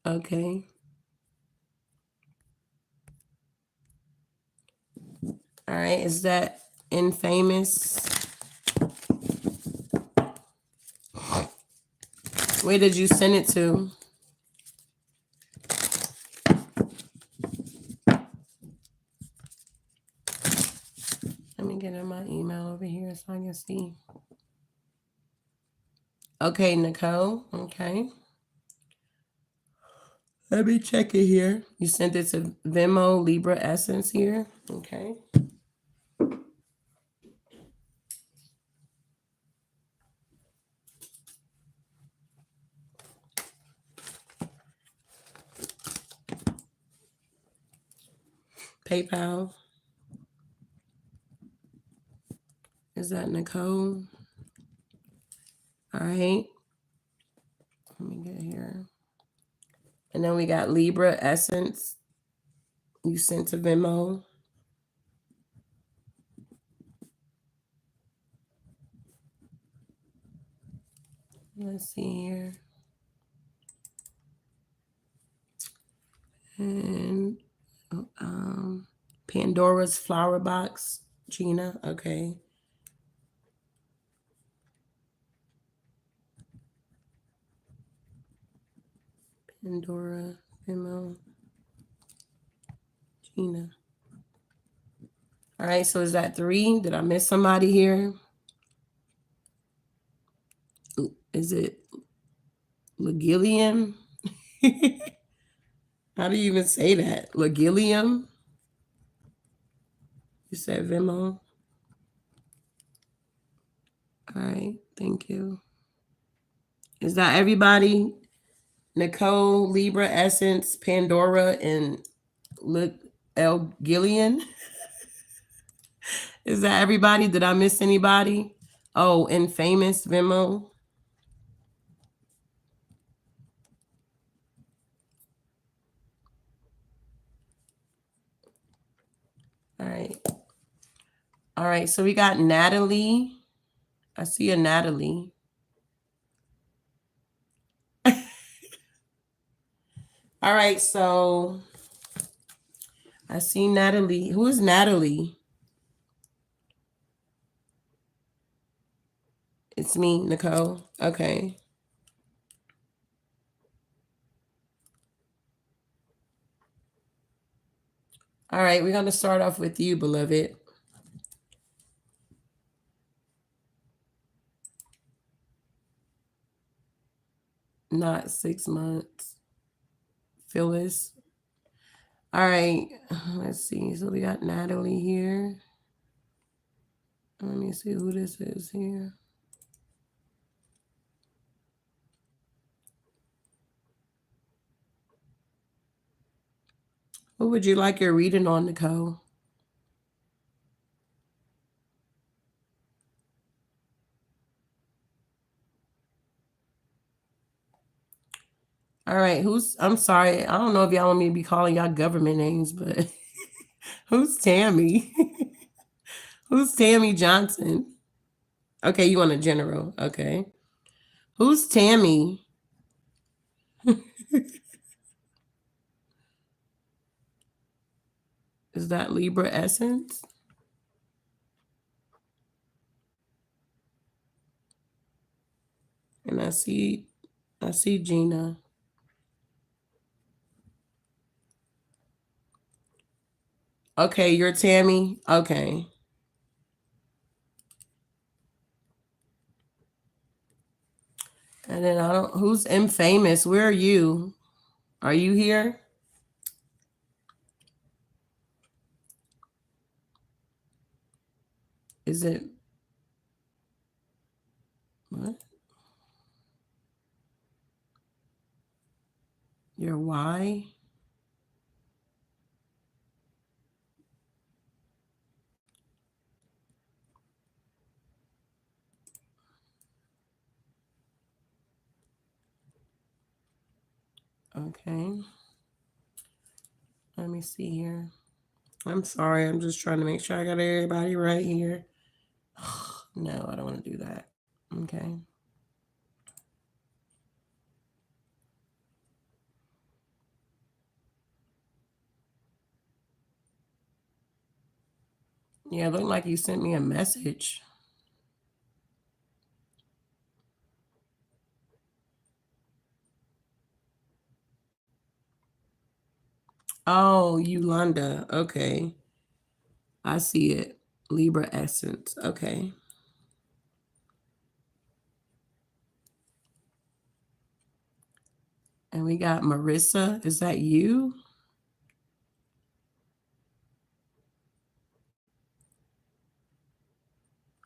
Okay. All right, is that infamous? Where did you send it to? Let me get in my email over here so I can see. Okay, Nicole. Okay. Let me check it here. You sent it to VENMO Libra Essence here. Okay. PayPal. Is that Nicole? All right. Let me get here. And then we got Libra Essence. You sent to Venmo. Let's see here. And Pandora's Flower Box. Gina. Okay. Pandora, Venmo, Gina. All right, so is that 3? Did I miss somebody here? Is it Legillium? How do you even say that? Legillium? You said Venmo? All right, thank you. Is that everybody? Nicole, Libra, Essence, Pandora, and L. Gillian? Is that everybody? Did I miss anybody? Oh, and Famous Venmo. All right. All right, so we got Natalie. I see a Natalie. All right, so I see Natalie. Who is Natalie? It's me, Nicole. Okay. All right, we're going to start off with you, beloved. Not 6 months. Phyllis. All right, let's see. So we got Natalie here. Let me see who this is here. Who would you like your reading on, Nicole? All right, I'm sorry. I don't know if y'all want me to be calling y'all government names, but who's Tammy? Who's Tammy Johnson? Okay, you want a general. Okay. Who's Tammy? Is that Libra essence? And I see Gina. Okay, you're Tammy. Okay. And then who's Infamous? Where are you? Are you here? Is it what? Your why? Okay. Let me see here. I'm sorry. I'm just trying to make sure I got everybody right here. No, I don't want to do that. Okay. Yeah, it looked like you sent me a message. Oh, Yolanda. Okay. I see it. Libra essence. Okay. And we got Marissa. Is that you?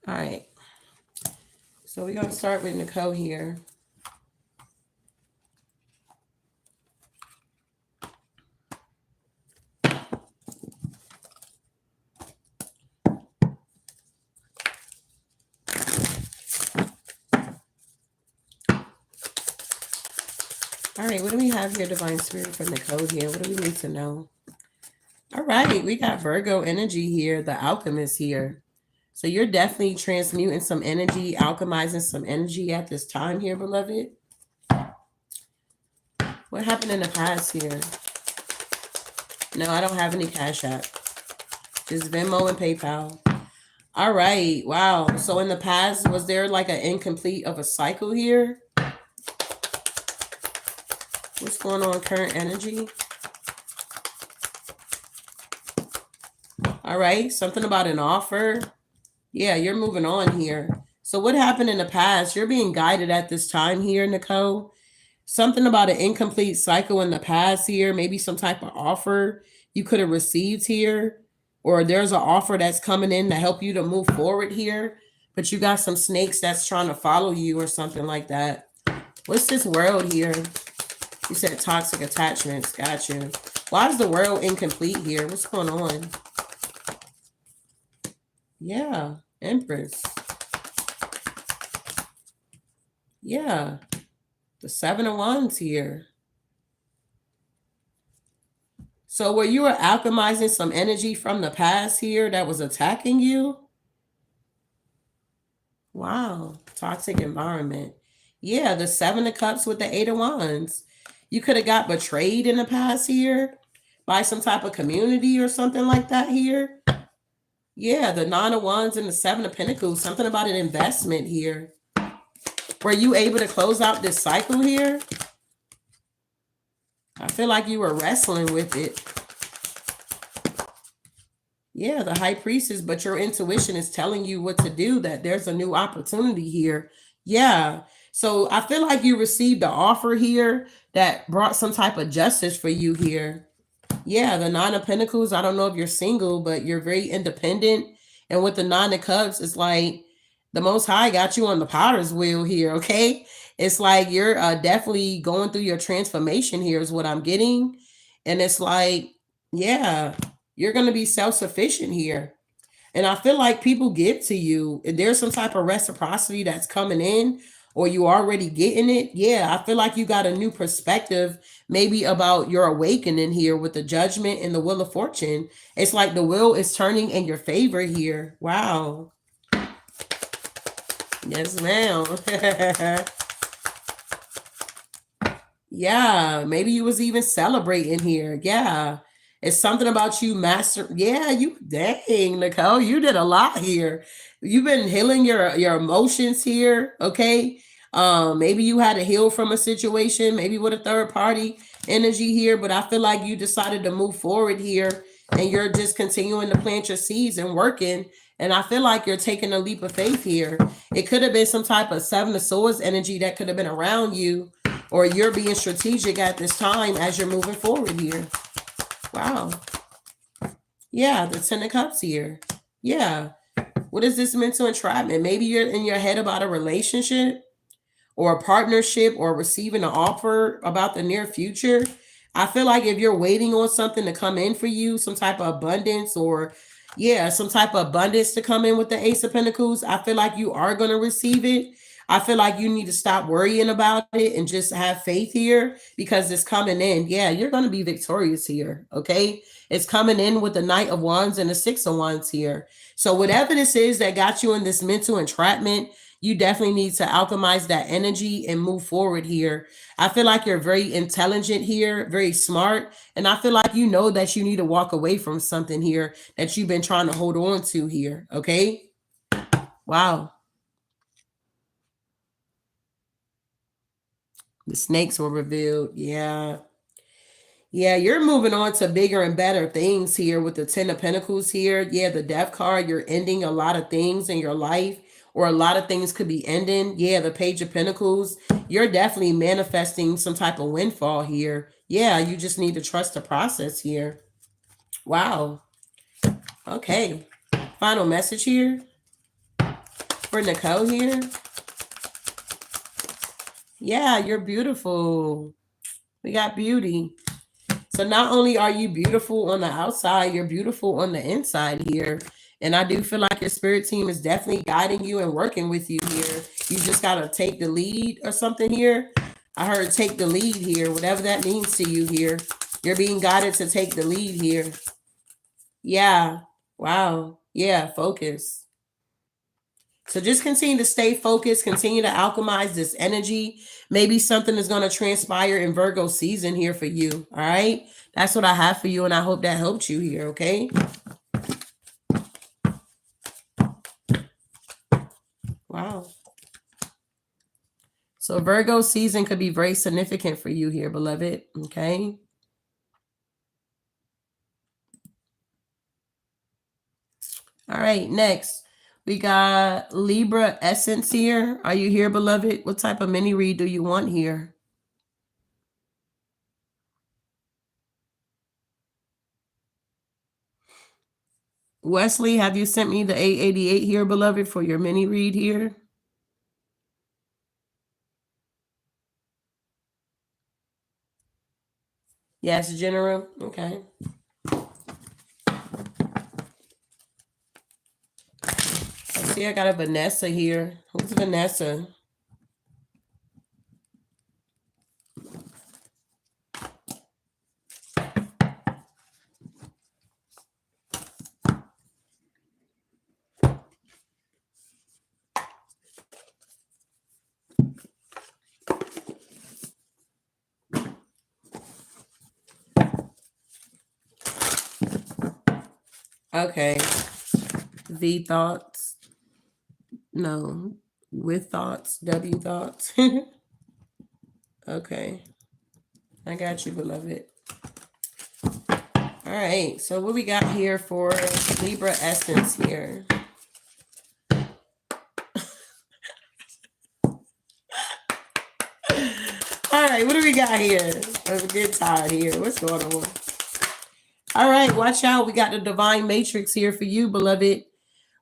All right. So we're going to start with Nicole here. All right, what do we have here, Divine Spirit, for Nicole here? What do we need to know? All right, we got Virgo energy here, the alchemist here. So you're definitely transmuting some energy, alchemizing some energy at this time here, beloved. What happened in the past here? No, I don't have any Cash App. Just Venmo and PayPal. All right, wow. So in the past, was there like an incomplete of a cycle here? What's going on, current energy? All right, something about an offer. Yeah, you're moving on here. So what happened in the past? You're being guided at this time here, Nicole. Something about an incomplete cycle in the past here, maybe some type of offer you could have received here, or there's an offer that's coming in to help you to move forward here, but you got some snakes that's trying to follow you or something like that. What's this world here? You said toxic attachments. Got you. Why is the world incomplete here? What's going on? Yeah, Empress. Yeah, the Seven of Wands here. So where you were alchemizing some energy from the past here that was attacking you? Wow, toxic environment. Yeah, the Seven of Cups with the Eight of Wands. You could have got betrayed in the past here by some type of community or something like that here. Yeah, the Nine of Wands and the Seven of Pentacles. Something about an investment here. Were you able to close out this cycle here? I feel like you were wrestling with it. Yeah, the High Priestess, but your intuition is telling you what to do, that there's a new opportunity here. Yeah. So I feel like you received an offer here that brought some type of justice for you here. Yeah, the Nine of Pentacles. I don't know if you're single, but you're very independent. And with the Nine of Cups, it's like the Most High got you on the potter's wheel here, okay? It's like you're definitely going through your transformation here is what I'm getting. And it's like, yeah, you're going to be self-sufficient here. And I feel like people give to you. If there's some type of reciprocity that's coming in, or you already getting it, yeah, I feel like you got a new perspective, maybe about your awakening here with the Judgment and the Wheel of Fortune. It's like the wheel is turning in your favor here. Wow. Yes, ma'am. Yeah, maybe you was even celebrating here. Yeah. It's something about you master. Yeah, you dang, Nicole, you did a lot here. You've been healing your emotions here, okay? Maybe you had to heal from a situation, maybe with a third party energy here, but I feel like you decided to move forward here and you're just continuing to plant your seeds and working. And I feel like you're taking a leap of faith here. It could have been some type of Seven of Swords energy that could have been around you, or you're being strategic at this time as you're moving forward here. Wow. Yeah, the Ten of Cups here. Yeah. What is this mental entrapment? Maybe you're in your head about a relationship or a partnership or receiving an offer about the near future. I feel like if you're waiting on something to come in for you, some type of abundance, or yeah, some type of abundance to come in with the Ace of Pentacles, I feel like you are going to receive it. I feel like you need to stop worrying about it and just have faith here because it's coming in. Yeah, you're going to be victorious here. Okay. It's coming in with the Knight of Wands and the Six of Wands here. So whatever this is that got you in this mental entrapment, you definitely need to alchemize that energy and move forward here. I feel like you're very intelligent here, very smart. And I feel like you know that you need to walk away from something here that you've been trying to hold on to here. Okay. Wow. The snakes were revealed. Yeah. Yeah, you're moving on to bigger and better things here with the Ten of Pentacles here. Yeah, the Death card, you're ending a lot of things in your life, or a lot of things could be ending. Yeah, the Page of Pentacles, you're definitely manifesting some type of windfall here. Yeah, you just need to trust the process here. Wow. Okay. Final message here for Nicole here. Yeah, you're beautiful. We got beauty. So not only are you beautiful on the outside, you're beautiful on the inside here. And I do feel like your spirit team is definitely guiding you and working with you here. You just got to take the lead or something here. I heard take the lead here, whatever that means to you here. You're being guided to take the lead here. Yeah. Wow. Yeah. Focus. So just continue to stay focused, continue to alchemize this energy. Maybe something is going to transpire in Virgo season here for you. All right. That's what I have for you. And I hope that helped you here. Okay. Wow. So Virgo season could be very significant for you here, beloved. Okay. All right. Next. We got Libra Essence here. Are you here, beloved? What type of mini read do you want here? Wesley, have you sent me the 888 here, beloved, for your mini read here? Yes, General. Okay. I see I got a Vanessa here. Who's Vanessa? Okay. V thoughts. No. With thoughts. W thoughts. Okay. I got you, beloved. All right. So what we got here for Libra Essence here? All right. What do we got here? I'm getting tired here. What's going on? All right. Watch out. We got the Divine Matrix here for you, beloved.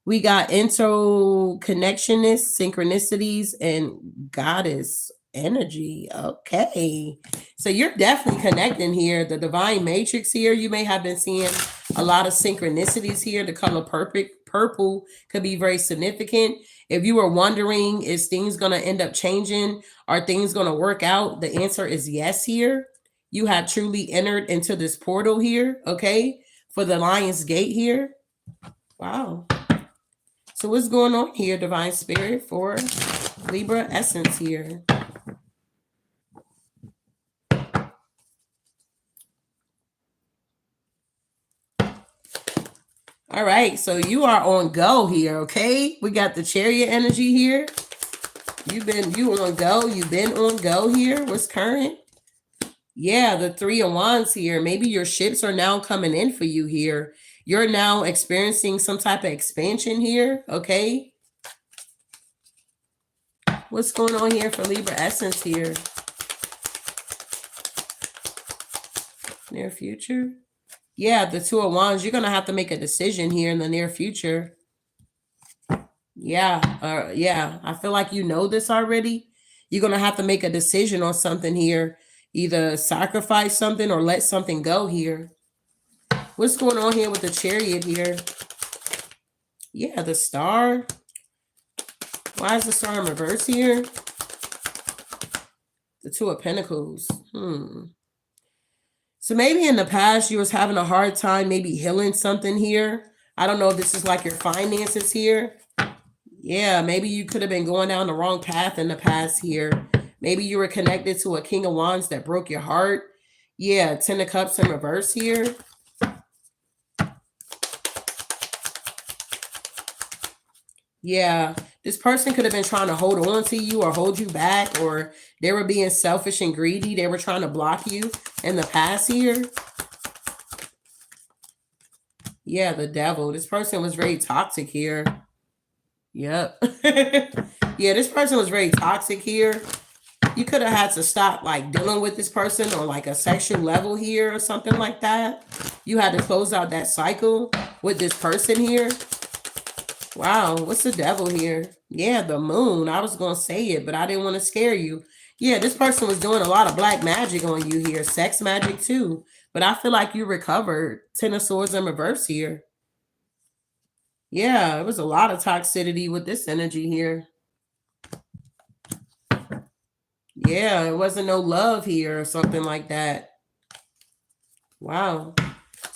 We got interconnectionness, synchronicities, and goddess energy. Okay. So you're definitely connecting here. The divine matrix here, you may have been seeing a lot of synchronicities here. The color purple could be very significant. If you were wondering, is things going to end up changing? Are things going to work out? The answer is yes here. You have truly entered into this portal here, okay? For the Lion's Gate here. Wow. So what's going on here, Divine Spirit, for Libra essence here? All right, so you are on go here, okay? We got the Chariot energy here. You on go. You've been on go here. What's current? Yeah, the Three of Wands here. Maybe your ships are now coming in for you here. You're now experiencing some type of expansion here, okay? What's going on here for Libra essence here? Near future? Yeah, the Two of Wands. You're going to have to make a decision here in the near future. Yeah, yeah. I feel like you know this already. You're going to have to make a decision on something here. Either sacrifice something or let something go here. What's going on here with the Chariot here? Yeah, the Star. Why is the Star in reverse here? The Two of Pentacles. So maybe in the past you was having a hard time maybe healing something here. I don't know if this is like your finances here. Yeah, maybe you could have been going down the wrong path in the past here. Maybe you were connected to a King of Wands that broke your heart. Yeah, Ten of Cups in reverse here. Yeah, this person could have been trying to hold on to you or hold you back, or they were being selfish and greedy. They were trying to block you in the past here. Yeah, the Devil. This person was very toxic here. Yep. Yeah, this person was very toxic here. You could have had to stop like dealing with this person on like a sexual level here or something like that. You had to close out that cycle with this person here. Wow, what's the Devil here? Yeah, the Moon. I was going to say it, but I didn't want to scare you. Yeah, this person was doing a lot of black magic on you here. Sex magic too. But I feel like you recovered. Ten of Swords in reverse here. Yeah, it was a lot of toxicity with this energy here. Yeah, it wasn't no love here or something like that. Wow.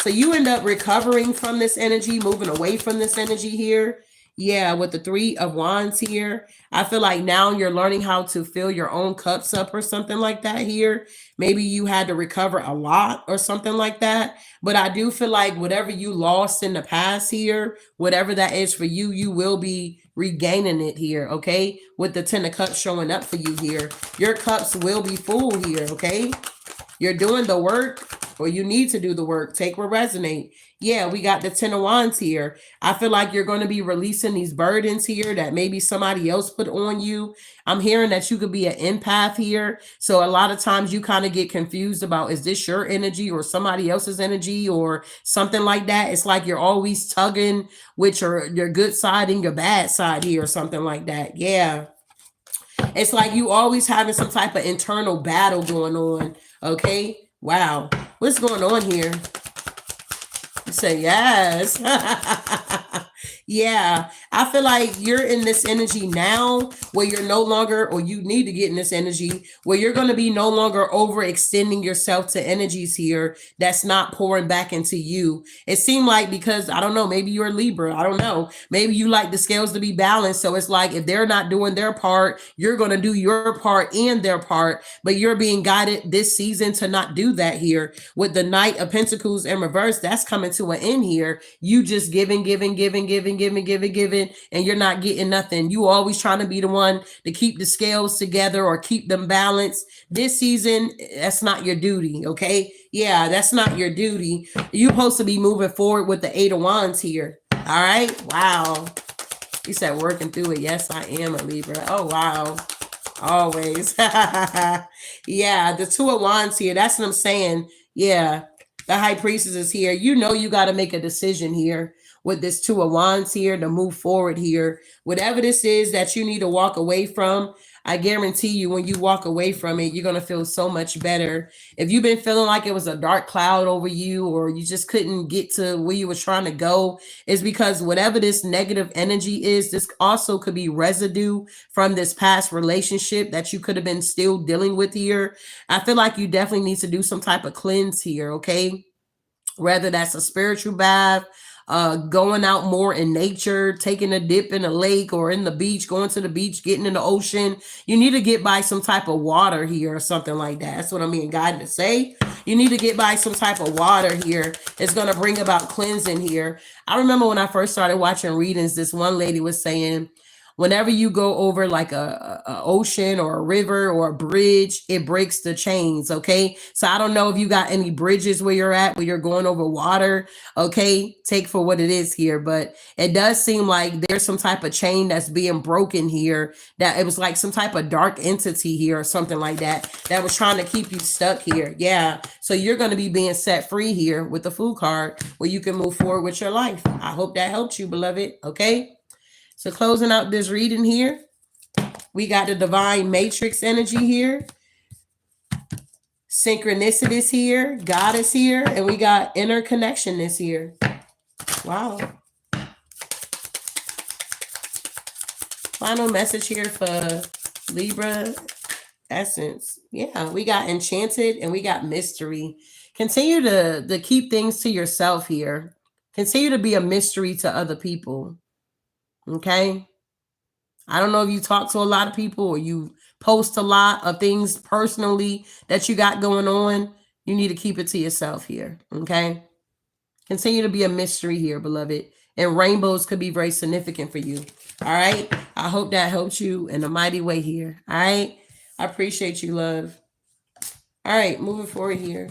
So you end up recovering from this energy, moving away from this energy here. Yeah, with the Three of Wands here. I feel like now you're learning how to fill your own cups up or something like that here. Maybe you had to recover a lot or something like that. But I do feel like whatever you lost in the past here, whatever that is for you, you will be regaining it here, okay? With the Ten of Cups showing up for you here. Your cups will be full here, okay? You're doing the work, or you need to do the work. Take what resonate. Yeah, we got the Ten of Wands here. I feel like you're going to be releasing these burdens here that maybe somebody else put on you. I'm hearing that you could be an empath here. So a lot of times you kind of get confused about, is this your energy or somebody else's energy or something like that? It's like you're always tugging with your good side and your bad side here or something like that. Yeah. It's like you always having some type of internal battle going on. Okay. Wow. What's going on here? You say yes. Yeah, I feel like you're in this energy now where you're no longer, or you need to get in this energy where you're going to be no longer overextending yourself to energies here that's not pouring back into you. It seemed like, because I don't know, maybe you're a Libra. I don't know. Maybe you like the scales to be balanced. So it's like if they're not doing their part, you're going to do your part and their part, but you're being guided this season to not do that here. With the Knight of Pentacles in reverse, that's coming to an end here. You just giving, and you're not getting nothing. You always trying to be the one to keep the scales together or keep them balanced. This season, that's not your duty, okay? Yeah, that's not your duty. You're supposed to be moving forward with the Eight of Wands here. All right? Wow. You said working through it. Yes, I am a Libra. Oh, wow. Always. Yeah, the Two of Wands here. That's what I'm saying. Yeah. The high priestess is here. You know you got to make a decision here with this Two of Wands here to move forward here. Whatever this is that you need to walk away from, I guarantee you when you walk away from it, you're going to feel so much better. If you've been feeling like it was a dark cloud over you or you just couldn't get to where you were trying to go, it's because whatever this negative energy is, this also could be residue from this past relationship that you could have been still dealing with here. I feel like you definitely need to do some type of cleanse here, okay? Whether that's a spiritual bath, going out more in nature, taking a dip in a lake or in the beach, going to the beach, getting in the ocean. You need to get by some type of water here or something like that. That's what I'm being guided to say. You need to get by some type of water here. It's going to bring about cleansing here. I remember when I first started watching readings, this one lady was saying, whenever you go over like a ocean or a river or a bridge, it breaks the chains. Okay. So I don't know if you got any bridges where you're at, where you're going over water. Okay. Take for what it is here. But it does seem like there's some type of chain that's being broken here, that it was like some type of dark entity here or something like that, that was trying to keep you stuck here. Yeah. So you're going to be being set free here with the Fool card where you can move forward with your life. I hope that helped you, beloved. Okay. So closing out this reading here, we got the divine matrix energy here, synchronicities here, goddess here, and we got interconnectionness here. Wow. Final message here for Libra essence. Yeah, we got enchanted and we got mystery. Continue to keep things to yourself here. Continue to be a mystery to other people. Okay. I don't know if you talk to a lot of people or you post a lot of things personally that you got going on. You need to keep it to yourself here. Okay. Continue to be a mystery here, beloved. And rainbows could be very significant for you. All right. I hope that helps you in a mighty way here. All right. I appreciate you, love. All right. Moving forward here.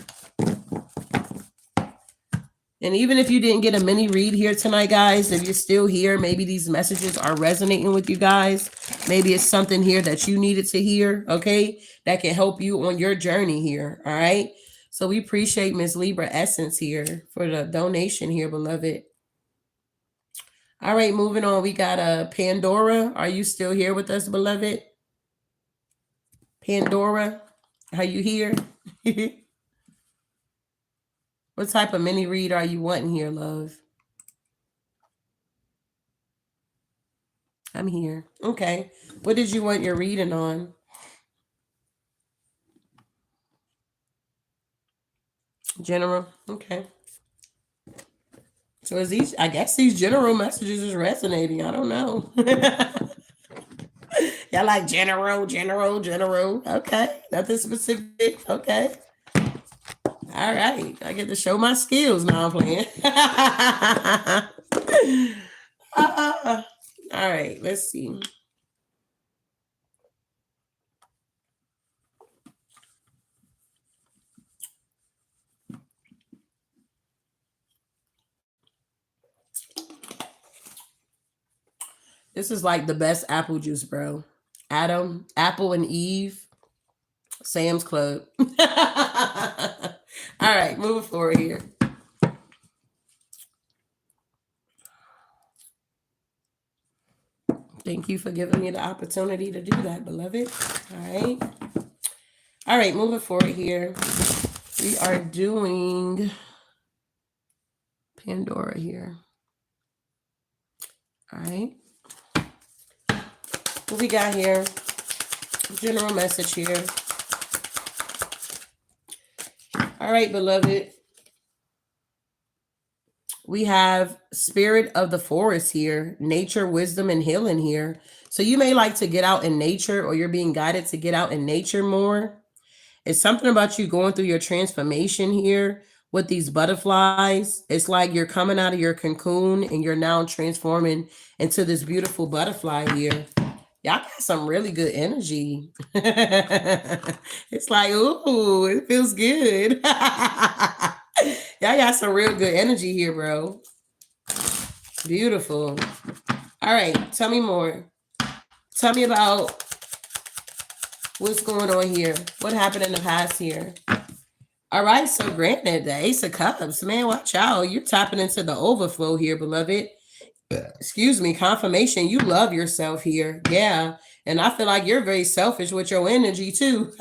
And even if you didn't get a mini read here tonight, guys, if you're still here, maybe these messages are resonating with you guys. Maybe it's something here that you needed to hear, okay, that can help you on your journey here, all right? So we appreciate Miss Libra Essence here for the donation here, beloved. All right, moving on. We got Pandora. Are you still here with us, beloved? Pandora, are you here? What type of mini read are you wanting here, love? I'm here. Okay. What did you want your reading on? General. Okay. So is these, I guess these general messages is resonating. I don't know. Y'all like general. Okay. Nothing specific. Okay. All right. I get to show my skills now. I'm playing. All right. Let's see. This is like the best apple juice, bro. Adam, Apple and Eve, Sam's Club. All right, moving forward here. Thank you for giving me the opportunity to do that, beloved. All right, moving forward here. We are doing Pandora here. All right. What we got here? General message here. All right, beloved. We have spirit of the forest here, nature, wisdom, and healing here. So you may like to get out in nature, or you're being guided to get out in nature more. It's something about you going through your transformation here with these butterflies. It's like you're coming out of your cocoon and you're now transforming into this beautiful butterfly here. Y'all got some really good energy. It's like, ooh, it feels good. Y'all got some real good energy here, bro. Beautiful. All right, tell me more. Tell me about what's going on here. What happened in the past here? All right, so granted, the Ace of Cups, man, watch out. You're tapping into the overflow here, beloved. Excuse me, confirmation. You love yourself here. Yeah. And I feel like you're very selfish with your energy too.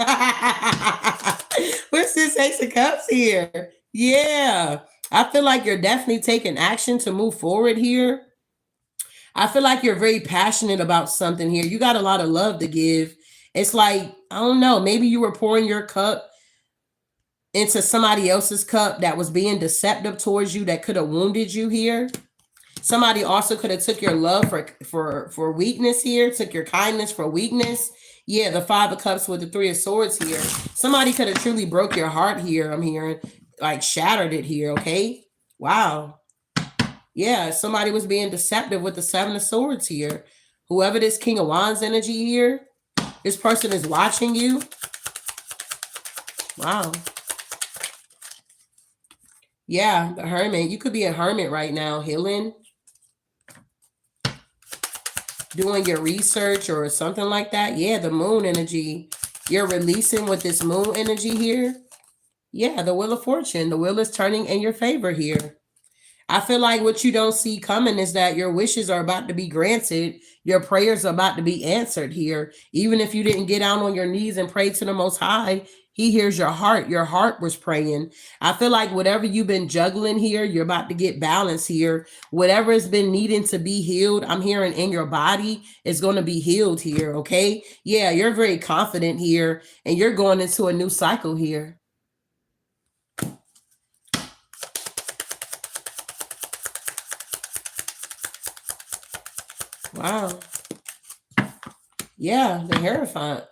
What's this Ace of Cups here? Yeah. I feel like you're definitely taking action to move forward here. I feel like you're very passionate about something here. You got a lot of love to give. It's like, I don't know, maybe you were pouring your cup into somebody else's cup that was being deceptive towards you, that could have wounded you here. Somebody also could have took your love for weakness here, took your kindness for weakness. Yeah, the Five of Cups with the Three of Swords here. Somebody could have truly broke your heart here, I'm hearing, like shattered it here, okay? Wow. Yeah, somebody was being deceptive with the Seven of Swords here. Whoever this King of Wands energy here, this person is watching you. Wow. Yeah, the Hermit. You could be a hermit right now, healing, doing your research or something like that. Yeah, the Moon energy. You're releasing with this Moon energy here. Yeah, the Wheel of Fortune. The wheel is turning in your favor here. I feel like what you don't see coming is that your wishes are about to be granted. Your prayers are about to be answered here. Even if you didn't get down on your knees and pray to the Most High, He hears your heart. Your heart was praying. I feel like whatever you've been juggling here, you're about to get balance here. Whatever has been needing to be healed, I'm hearing in your body, is going to be healed here, okay? Yeah, you're very confident here, and you're going into a new cycle here. Wow. Yeah, the Hierophant.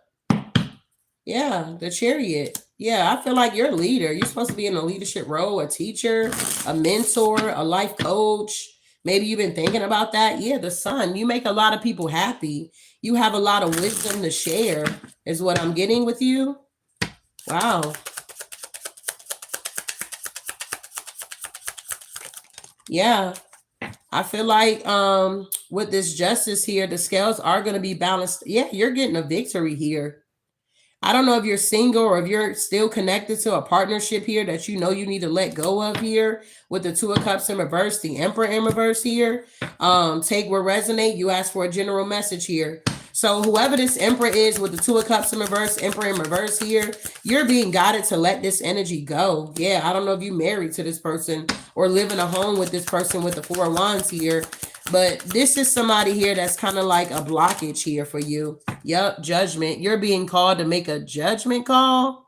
Yeah, the Chariot. Yeah, I feel like you're a leader. You're supposed to be in a leadership role, a teacher, a mentor, a life coach. Maybe you've been thinking about that. Yeah, the Sun. You make a lot of people happy. You have a lot of wisdom to share, is what I'm getting with you. Wow. Yeah. I feel like with this justice here, the scales are going to be balanced. Yeah, you're getting a victory here. I don't know if you're single or if you're still connected to a partnership here that you know you need to let go of here with the Two of Cups in reverse, the Emperor in reverse here. Take what resonate. You ask for a general message here. So whoever this Emperor is with the Two of Cups in reverse, Emperor in reverse here, you're being guided to let this energy go. Yeah, I don't know if you're married to this person or live in a home with this person with the Four of Wands here. But this is somebody here that's kind of like a blockage here for you. Yep, judgment. You're being called to make a judgment call.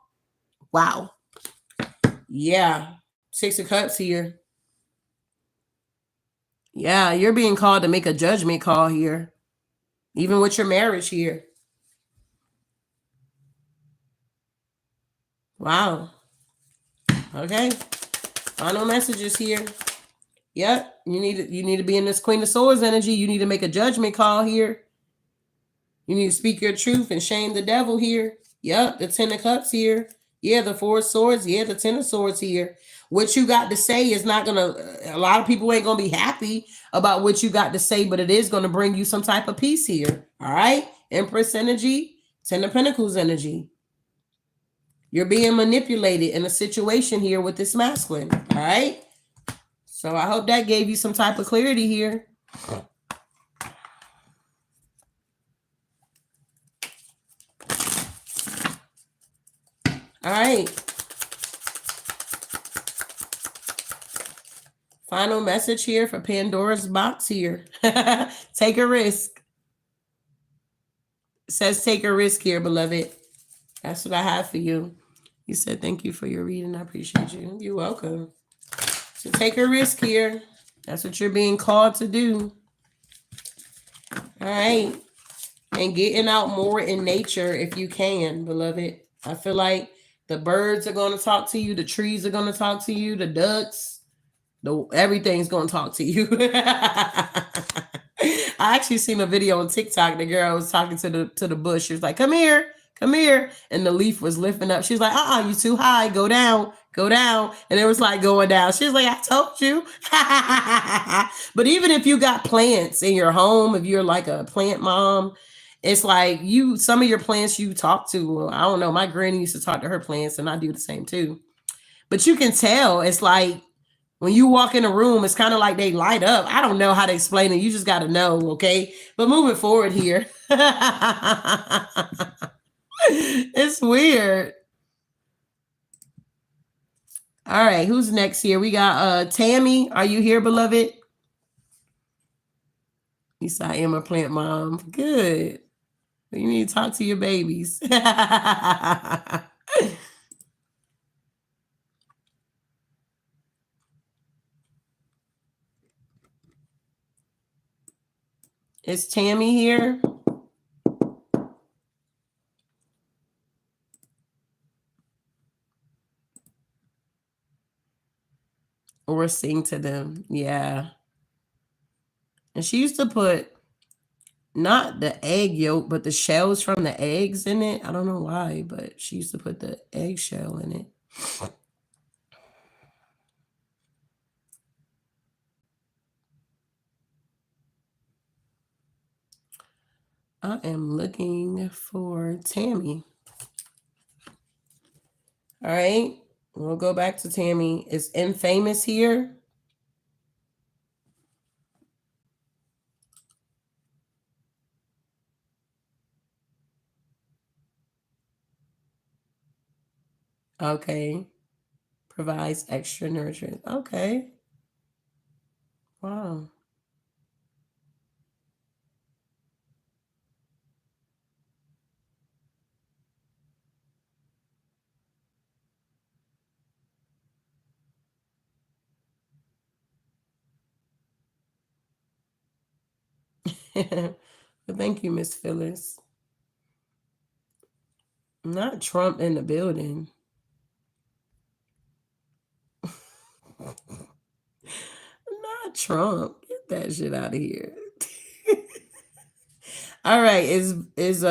Wow. Yeah. Six of Cups here. Yeah, you're being called to make a judgment call here. Even with your marriage here. Wow. Okay. Final messages here. Yep. You need to be in this Queen of Swords energy. You need to make a judgment call here. You need to speak your truth and shame the devil here. Yep, the Ten of Cups here. Yeah, the Four of Swords. Yeah, the Ten of Swords here. What you got to say is not going to, a lot of people ain't going to be happy about what you got to say, but it is going to bring you some type of peace here. All right? Empress energy, Ten of Pentacles energy. You're being manipulated in a situation here with this masculine. All right? So I hope that gave you some type of clarity here. All right. Final message here for Pandora's box here. Take a risk. It says take a risk here, beloved. That's what I have for you. You said thank you for your reading. I appreciate you. You're welcome. So take a risk here. That's what you're being called to do. All right. And getting out more in nature if you can, beloved. I feel like the birds are going to talk to you. The trees are going to talk to you. The ducks. Everything's going to talk to you. I actually seen a video on TikTok. The girl was talking to the bush. She was like, come here. Come here. And the leaf was lifting up. She was like, you too high. Go down. Go down. And it was like going down. She was like, I told you. But even if you got plants in your home, if you're like a plant mom, it's like some of your plants you talk to. I don't know. My granny used to talk to her plants, and I do the same too. But you can tell it's like when you walk in a room, it's kind of like they light up. I don't know how to explain it. You just got to know, okay? But moving forward here. It's weird. All right, who's next here? We got Tammy. Are you here, beloved? You said I am a plant mom. Good. You need to talk to your babies. Is Tammy here? Or sing to them. Yeah. And she used to put not the egg yolk, but the shells from the eggs in it. I don't know why, but she used to put the eggshell in it. I am looking for Tammy. All right. We'll go back to Tammy. Is Infamous here? Okay. Provides extra nutrients. Okay. Wow. Thank you, Miss Phyllis. Not Trump in the building. Not Trump. Get that shit out of here. All right. Is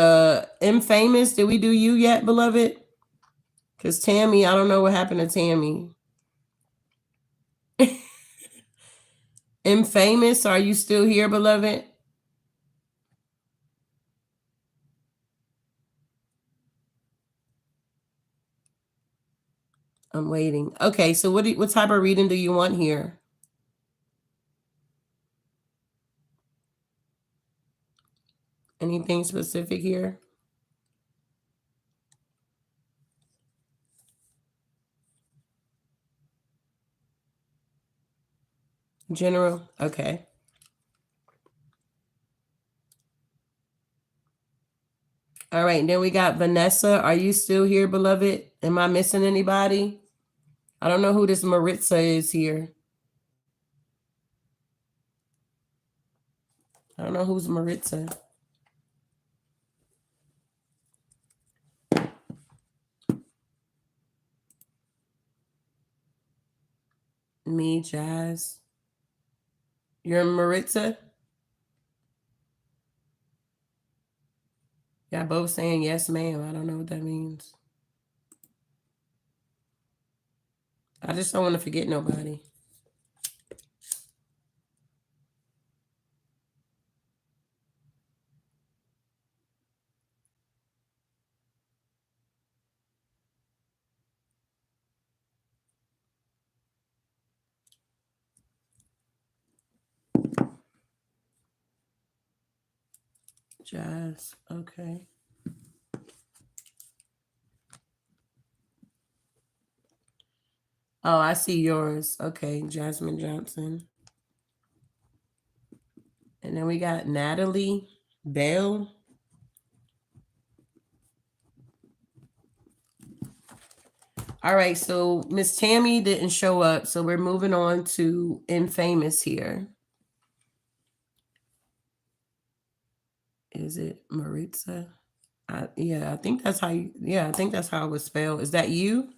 Infamous? Did we do you yet, beloved? Because Tammy, I don't know what happened to Tammy. Infamous, are you still here, beloved? I'm waiting. Okay, so what type of reading do you want here? Anything specific here? General? Okay. All right, then we got Vanessa. Are you still here, beloved? Am I missing anybody? I don't know who this Maritza is here. I don't know who's Maritza. Me, Jazz. You're Maritza? Y'all both saying yes, ma'am. I don't know what that means. I just don't want to forget nobody. Jazz. Okay. Oh, I see yours. Okay, Jasmine Johnson. And then we got Natalie Bell. All right, so Miss Tammy didn't show up, so we're moving on to Infamous here. Is it Maritza? Yeah, I think that's how I think that's how it was spelled. Is that you?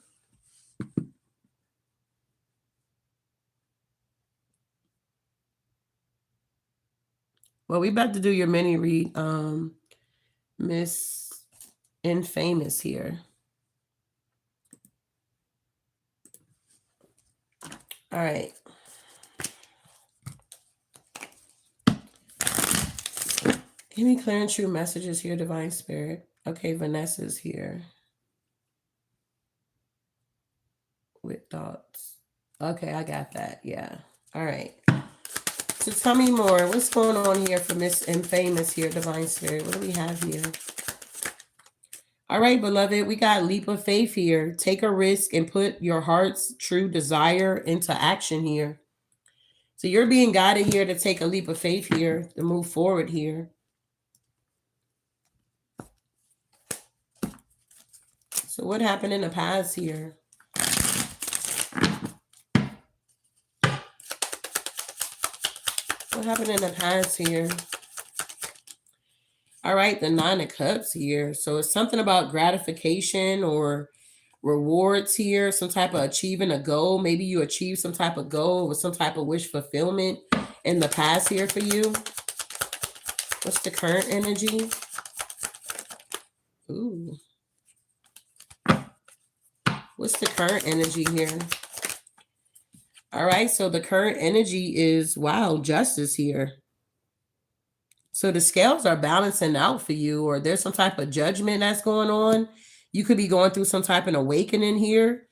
Well, we about to do your mini read, Miss Infamous here. All right. Give me clear and true messages here, Divine Spirit. Okay, Vanessa's here with thoughts. Okay, I got that. Yeah. All right. So tell me more. What's going on here for Miss Infamous here, Divine Spirit? What do we have here? All right, beloved, we got leap of faith here. Take a risk and put your heart's true desire into action here. So you're being guided here to take a leap of faith here, to move forward here. So what happened in the past here? What happened in the past here? All right, the Nine of Cups here. So it's something about gratification or rewards here, some type of achieving a goal. Maybe you achieved some type of goal with some type of wish fulfillment in the past here for you. What's the current energy? Ooh. What's the current energy here? All right, so the current energy is, wow, justice here. So the scales are balancing out for you, or there's some type of judgment that's going on. You could be going through some type of awakening here.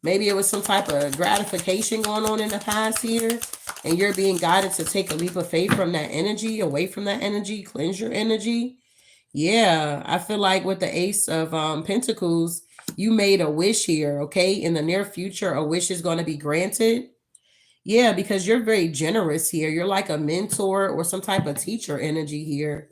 Maybe it was some type of gratification going on in the past here, and you're being guided to take a leap of faith from that energy, away from that energy, cleanse your energy. Yeah, I feel like with the Ace of Pentacles, you made a wish here, okay? In the near future, a wish is going to be granted. Yeah, because you're very generous here. You're like a mentor or some type of teacher energy here.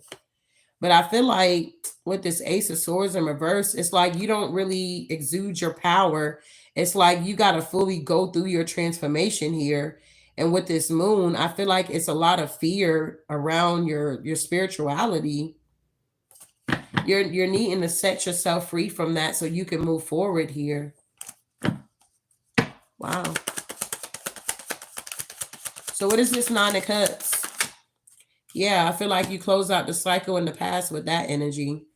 But I feel like with this Ace of Swords in reverse, it's like you don't really exude your power. It's like you got to fully go through your transformation here. And with this moon, I feel like it's a lot of fear around your spirituality. You're needing to set yourself free from that so you can move forward here. Wow. So what is this Nine of Cups? Yeah, I feel like you closed out the cycle in the past with that energy.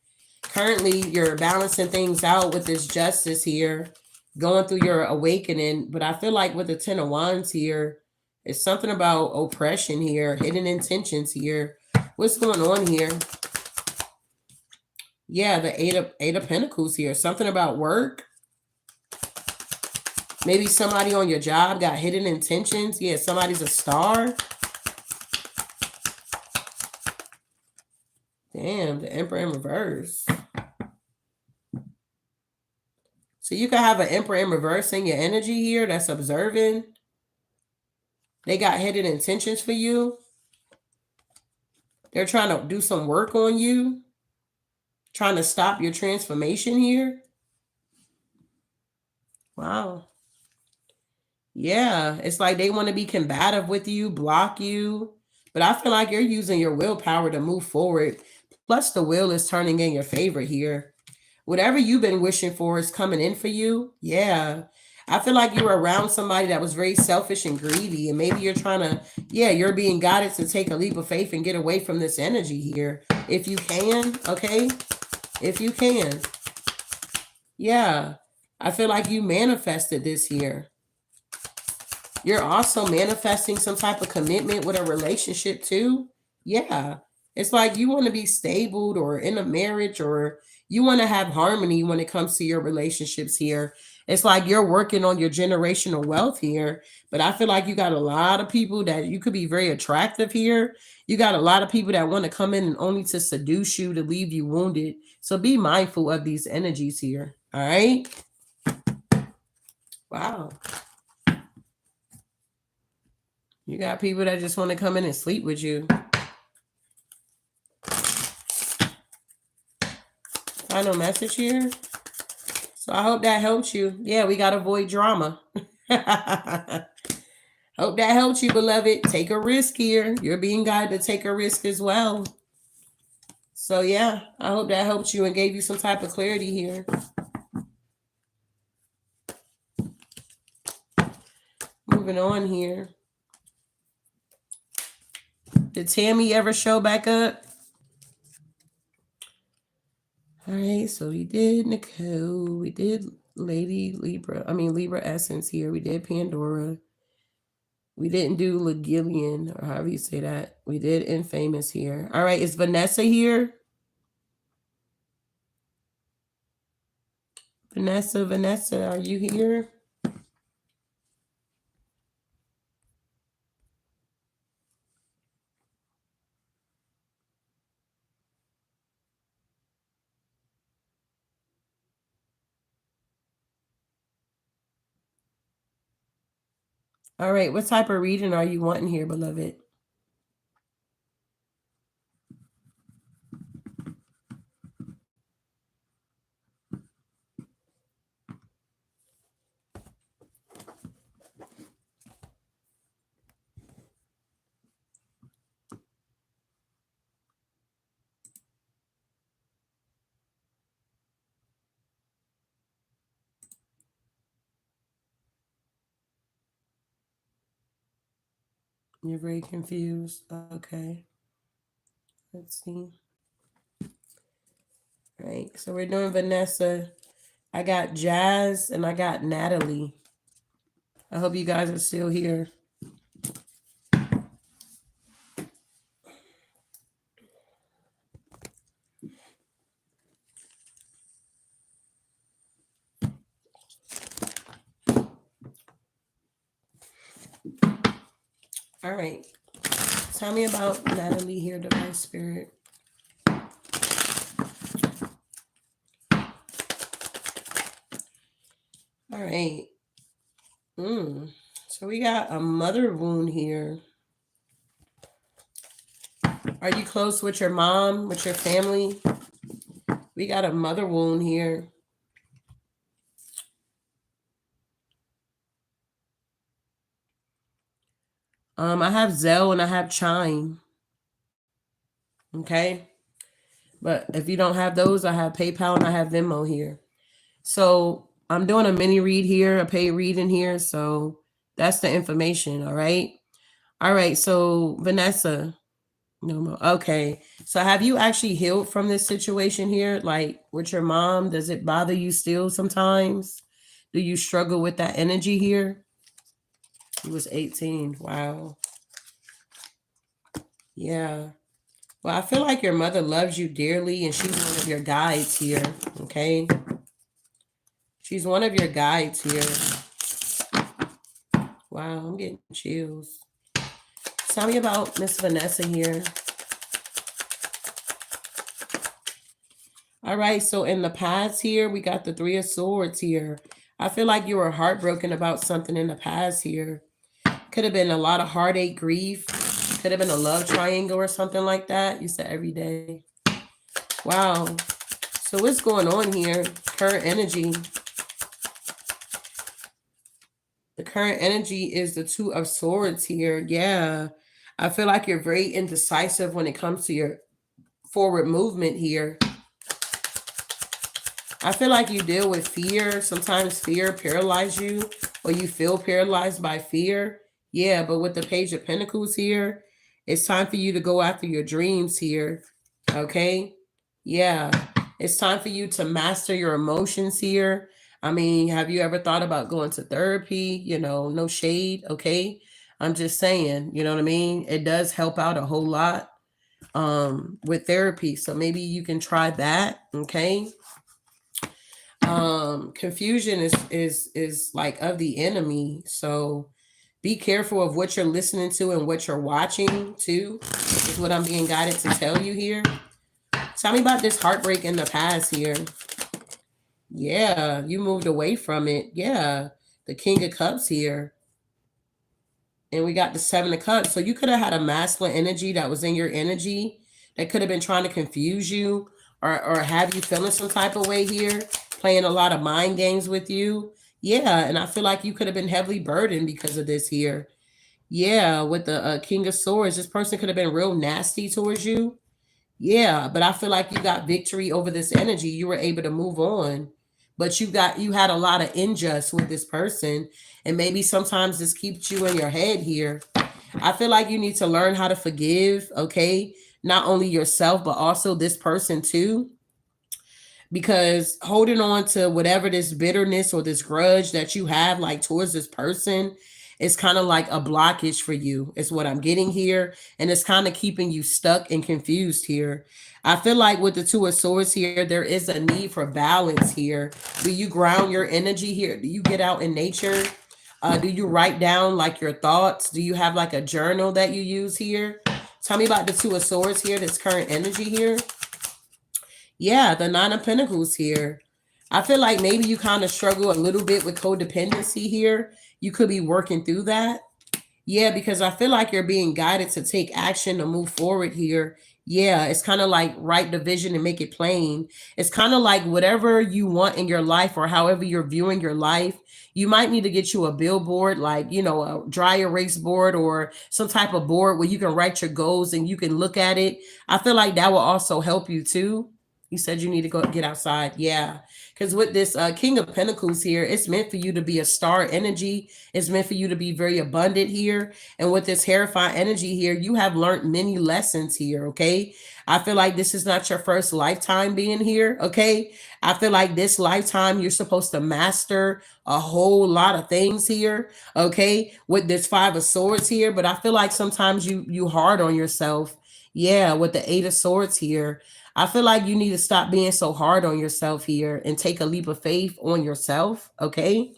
Currently, you're balancing things out with this justice here, going through your awakening. But I feel like with the Ten of Wands here, it's something about oppression here, hidden intentions here. What's going on here? Yeah, the Eight of Pentacles here. Something about work. Maybe somebody on your job got hidden intentions. Yeah, somebody's a star. Damn, the Emperor in reverse. So you can have an Emperor in reverse in your energy here that's observing. They got hidden intentions for you. They're trying to do some work on you. Trying to stop your transformation here. Wow. Yeah, it's like they want to be combative with you, block you. But I feel like you're using your willpower to move forward. Plus, the wheel is turning in your favor here. Whatever you've been wishing for is coming in for you. Yeah. I feel like you were around somebody that was very selfish and greedy. And maybe you're trying to, yeah, you're being guided to take a leap of faith and get away from this energy here. If you can, okay? If you can. Yeah. I feel like you manifested this here. You're also manifesting some type of commitment with a relationship too. Yeah. It's like you want to be stable or in a marriage, or you want to have harmony when it comes to your relationships here. It's like you're working on your generational wealth here. But I feel like you got a lot of people that you could be very attractive here. You got a lot of people that want to come in and only to seduce you, to leave you wounded. So be mindful of these energies here. All right. Wow. You got people that just want to come in and sleep with you. Final message here. So I hope that helps you. Yeah, we got to avoid drama. Hope that helps you, beloved. Take a risk here. You're being guided to take a risk as well. So yeah, I hope that helped you and gave you some type of clarity here. Moving on here. Did Tammy ever show back up? All right, so we did Nicole. We did Libra Essence here. We did Pandora. We didn't do Legillian, or however you say that. We did Infamous here. All right, is Vanessa here? Vanessa, are you here? All right, what type of reading are you wanting here, beloved? You're very confused. Okay. Let's see. All right. So we're doing Vanessa. I got Jazz and I got Natalie. I hope you guys are still here. All right. Tell me about Natalie here, Divine Spirit. All right. So we got a mother wound here. Are you close with your mom, with your family? We got a mother wound here. I have Zelle and I have Chime. Okay. But if you don't have those, I have PayPal and I have Venmo here. So I'm doing a mini read here, a paid read in here. So that's the information. All right. All right. So Vanessa, no more. Okay. So have you actually healed from this situation here? Like with your mom, does it bother you still sometimes? Do you struggle with that energy here? He was 18. Wow. Yeah. Well, I feel like your mother loves you dearly and she's one of your guides here. Okay. She's one of your guides here. Wow, I'm getting chills. Tell me about Miss Vanessa here. All right, so in the past here, we got the Three of Swords here. I feel like you were heartbroken about something in the past here. Could have been a lot of heartache, grief. Could have been a love triangle or something like that. You said every day. Wow. So what's going on here? Current energy. The current energy is the Two of Swords here. Yeah. I feel like you're very indecisive when it comes to your forward movement here. I feel like you deal with fear. Sometimes fear paralyzes you or you feel paralyzed by fear. Yeah, but with the Page of Pentacles here, it's time for you to go after your dreams here. Okay? Yeah. It's time for you to master your emotions here. I mean, have you ever thought about going to therapy? You know, no shade, okay? I'm just saying, you know what I mean? It does help out a whole lot with therapy. So maybe you can try that, okay? Confusion is like of the enemy. So be careful of what you're listening to and what you're watching too, is what I'm being guided to tell you here. Tell me about this heartbreak in the past here. Yeah, you moved away from it. Yeah, the King of Cups here. And we got the Seven of Cups. So you could have had a masculine energy that was in your energy that could have been trying to confuse you or have you feeling some type of way here, playing a lot of mind games with you. Yeah, and I feel like you could have been heavily burdened because of this here. Yeah, with the King of Swords, this person could have been real nasty towards you. Yeah, but I feel like you got victory over this energy. You were able to move on. But you had a lot of injustice with this person. And maybe sometimes this keeps you in your head here. I feel like you need to learn how to forgive, okay? Not only yourself, but also this person too. Because holding on to whatever this bitterness or this grudge that you have like towards this person, It's kind of like a blockage for you, is what I'm getting here. And it's kind of keeping you stuck and confused here. I feel like with the Two of Swords here, there is a need for balance here. Do you ground your energy here? Do you get out in nature? Do you write down like your thoughts? Do you have like a journal that you use here? Tell me about the Two of Swords here, this current energy here. Yeah, the Nine of Pentacles here. I feel like maybe you kind of struggle a little bit with codependency here. You could be working through that. Yeah, because I feel like you're being guided to take action to move forward here. Yeah, it's kind of like write the vision and make it plain. It's kind of like whatever you want in your life or however you're viewing your life, you might need to get you a billboard, like, you know, a dry erase board or some type of board where you can write your goals and you can look at it. I feel like that will also help you too. You said you need to go get outside. Yeah. Because with this King of Pentacles here, it's meant for you to be a star energy. It's meant for you to be very abundant here. And with this Hierophant energy here, you have learned many lessons here, okay? I feel like this is not your first lifetime being here, okay? I feel like this lifetime, you're supposed to master a whole lot of things here, okay? With this Five of Swords here, but I feel like sometimes you hard on yourself. Yeah, with the Eight of Swords here. I feel like you need to stop being so hard on yourself here and take a leap of faith on yourself, okay?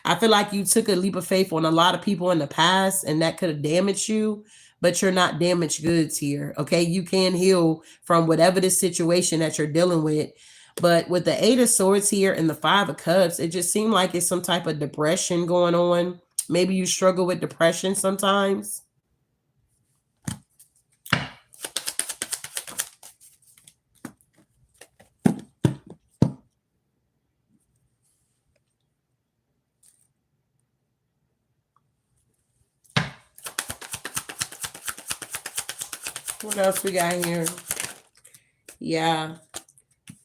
I feel like you took a leap of faith on a lot of people in the past and that could have damaged you, but you're not damaged goods here, okay? You can heal from whatever the situation that you're dealing with. But with the Eight of Swords here and the Five of Cups, it just seemed like it's some type of depression going on. Maybe you struggle with depression sometimes. What else we got here? Yeah.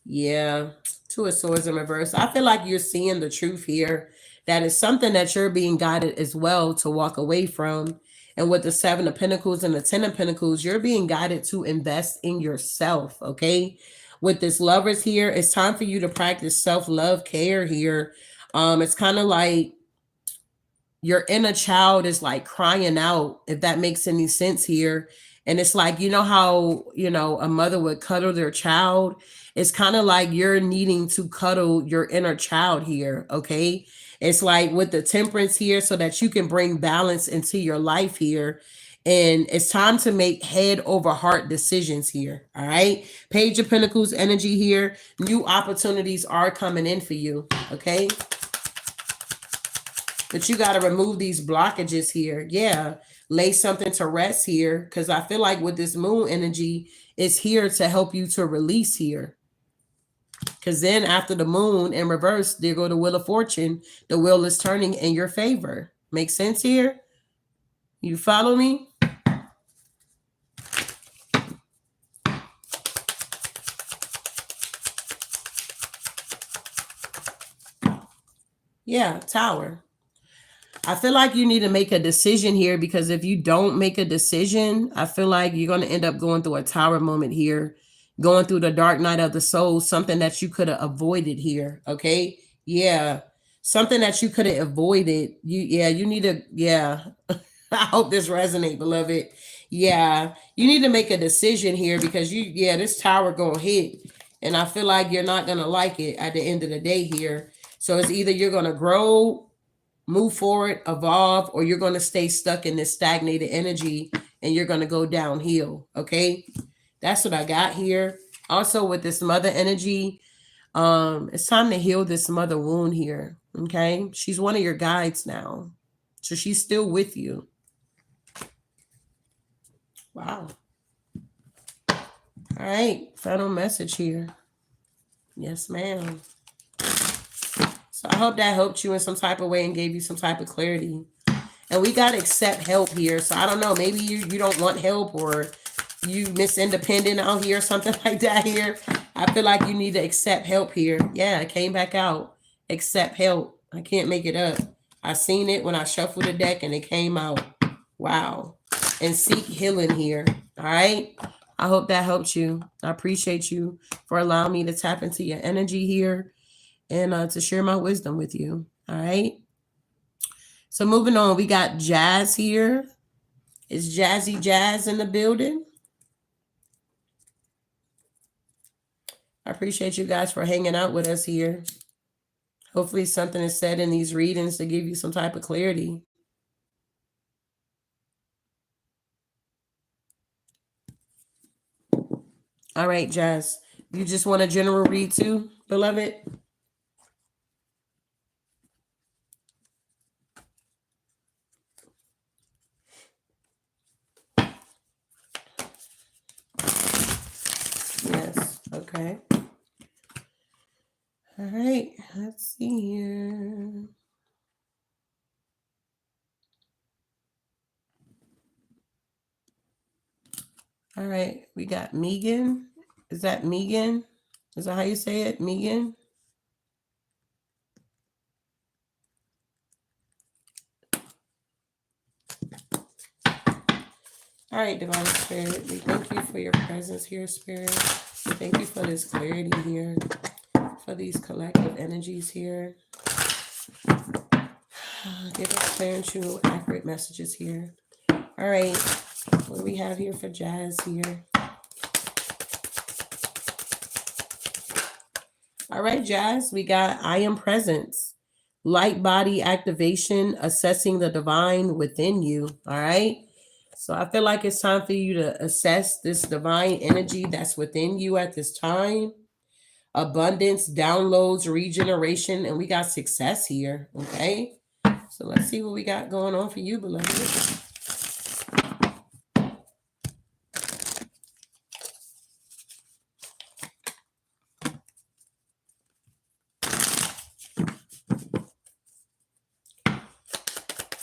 Yeah. Two of Swords in reverse. I feel like you're seeing the truth here. That is something that you're being guided as well to walk away from. And with the Seven of Pentacles and the Ten of Pentacles, you're being guided to invest in yourself, okay? With this Lovers here, it's time for you to practice self-love care here. It's kind of like your inner child is like crying out, if that makes any sense here. And it's like, you know how, you know, a mother would cuddle their child. It's kind of like you're needing to cuddle your inner child here, okay? It's like with the Temperance here so that you can bring balance into your life here. And it's time to make head over heart decisions here, all right? Page of Pentacles energy here. New opportunities are coming in for you, okay? But you got to remove these blockages here. Yeah. Lay something to rest here. Because I feel like with this moon energy, it's here to help you to release here. Because then after the moon in reverse, there go the Wheel of Fortune. The wheel is turning in your favor. Make sense here? You follow me? Yeah, Tower. I feel like you need to make a decision here because if you don't make a decision, I feel like you're going to end up going through a Tower moment here, going through the dark night of the soul, something that you could have avoided here. Okay. Yeah. Something that you could have avoided. You need to, yeah. I hope this resonates, beloved. Yeah. You need to make a decision here because this Tower going to hit. And I feel like you're not going to like it at the end of the day here. So it's either you're going to grow, move forward, evolve, or you're going to stay stuck in this stagnated energy and you're going to go downhill. Okay. That's what I got here. Also with this mother energy, it's time to heal this mother wound here. Okay. She's one of your guides now. So she's still with you. Wow. All right. Final message here. Yes, ma'am. So I hope that helped you in some type of way and gave you some type of clarity. And we got to accept help here. So I don't know, maybe you don't want help or you miss independent out here or something like that here. I feel like you need to accept help here. Yeah, it came back out. Accept help. I can't make it up. I seen it when I shuffled the deck and it came out. Wow. And seek healing here. All right. I hope that helped you. I appreciate you for allowing me to tap into your energy here and to share my wisdom with you. All right. So moving on, we got Jazz here. Is Jazzy Jazz in the building? I appreciate you guys for hanging out with us here. Hopefully something is said in these readings to give you some type of clarity. All right, Jazz. You just want a general read too, beloved? Yes. Okay. All right. Let's see here. All right. We got Megan. Is that Megan? Is that how you say it? Megan? All right, Divine Spirit, we thank you for your presence here, Spirit. We thank you for this clarity here, for these collective energies here. Give us clear and true, accurate messages here. All right, what do we have here for Jazz here? All right, Jazz, we got I Am Presence, light body activation, assessing the divine within you. All right. So I feel like it's time for you to assess this divine energy that's within you at this time. Abundance, downloads, regeneration, and we got success here. Okay. So let's see what we got going on for you, beloved.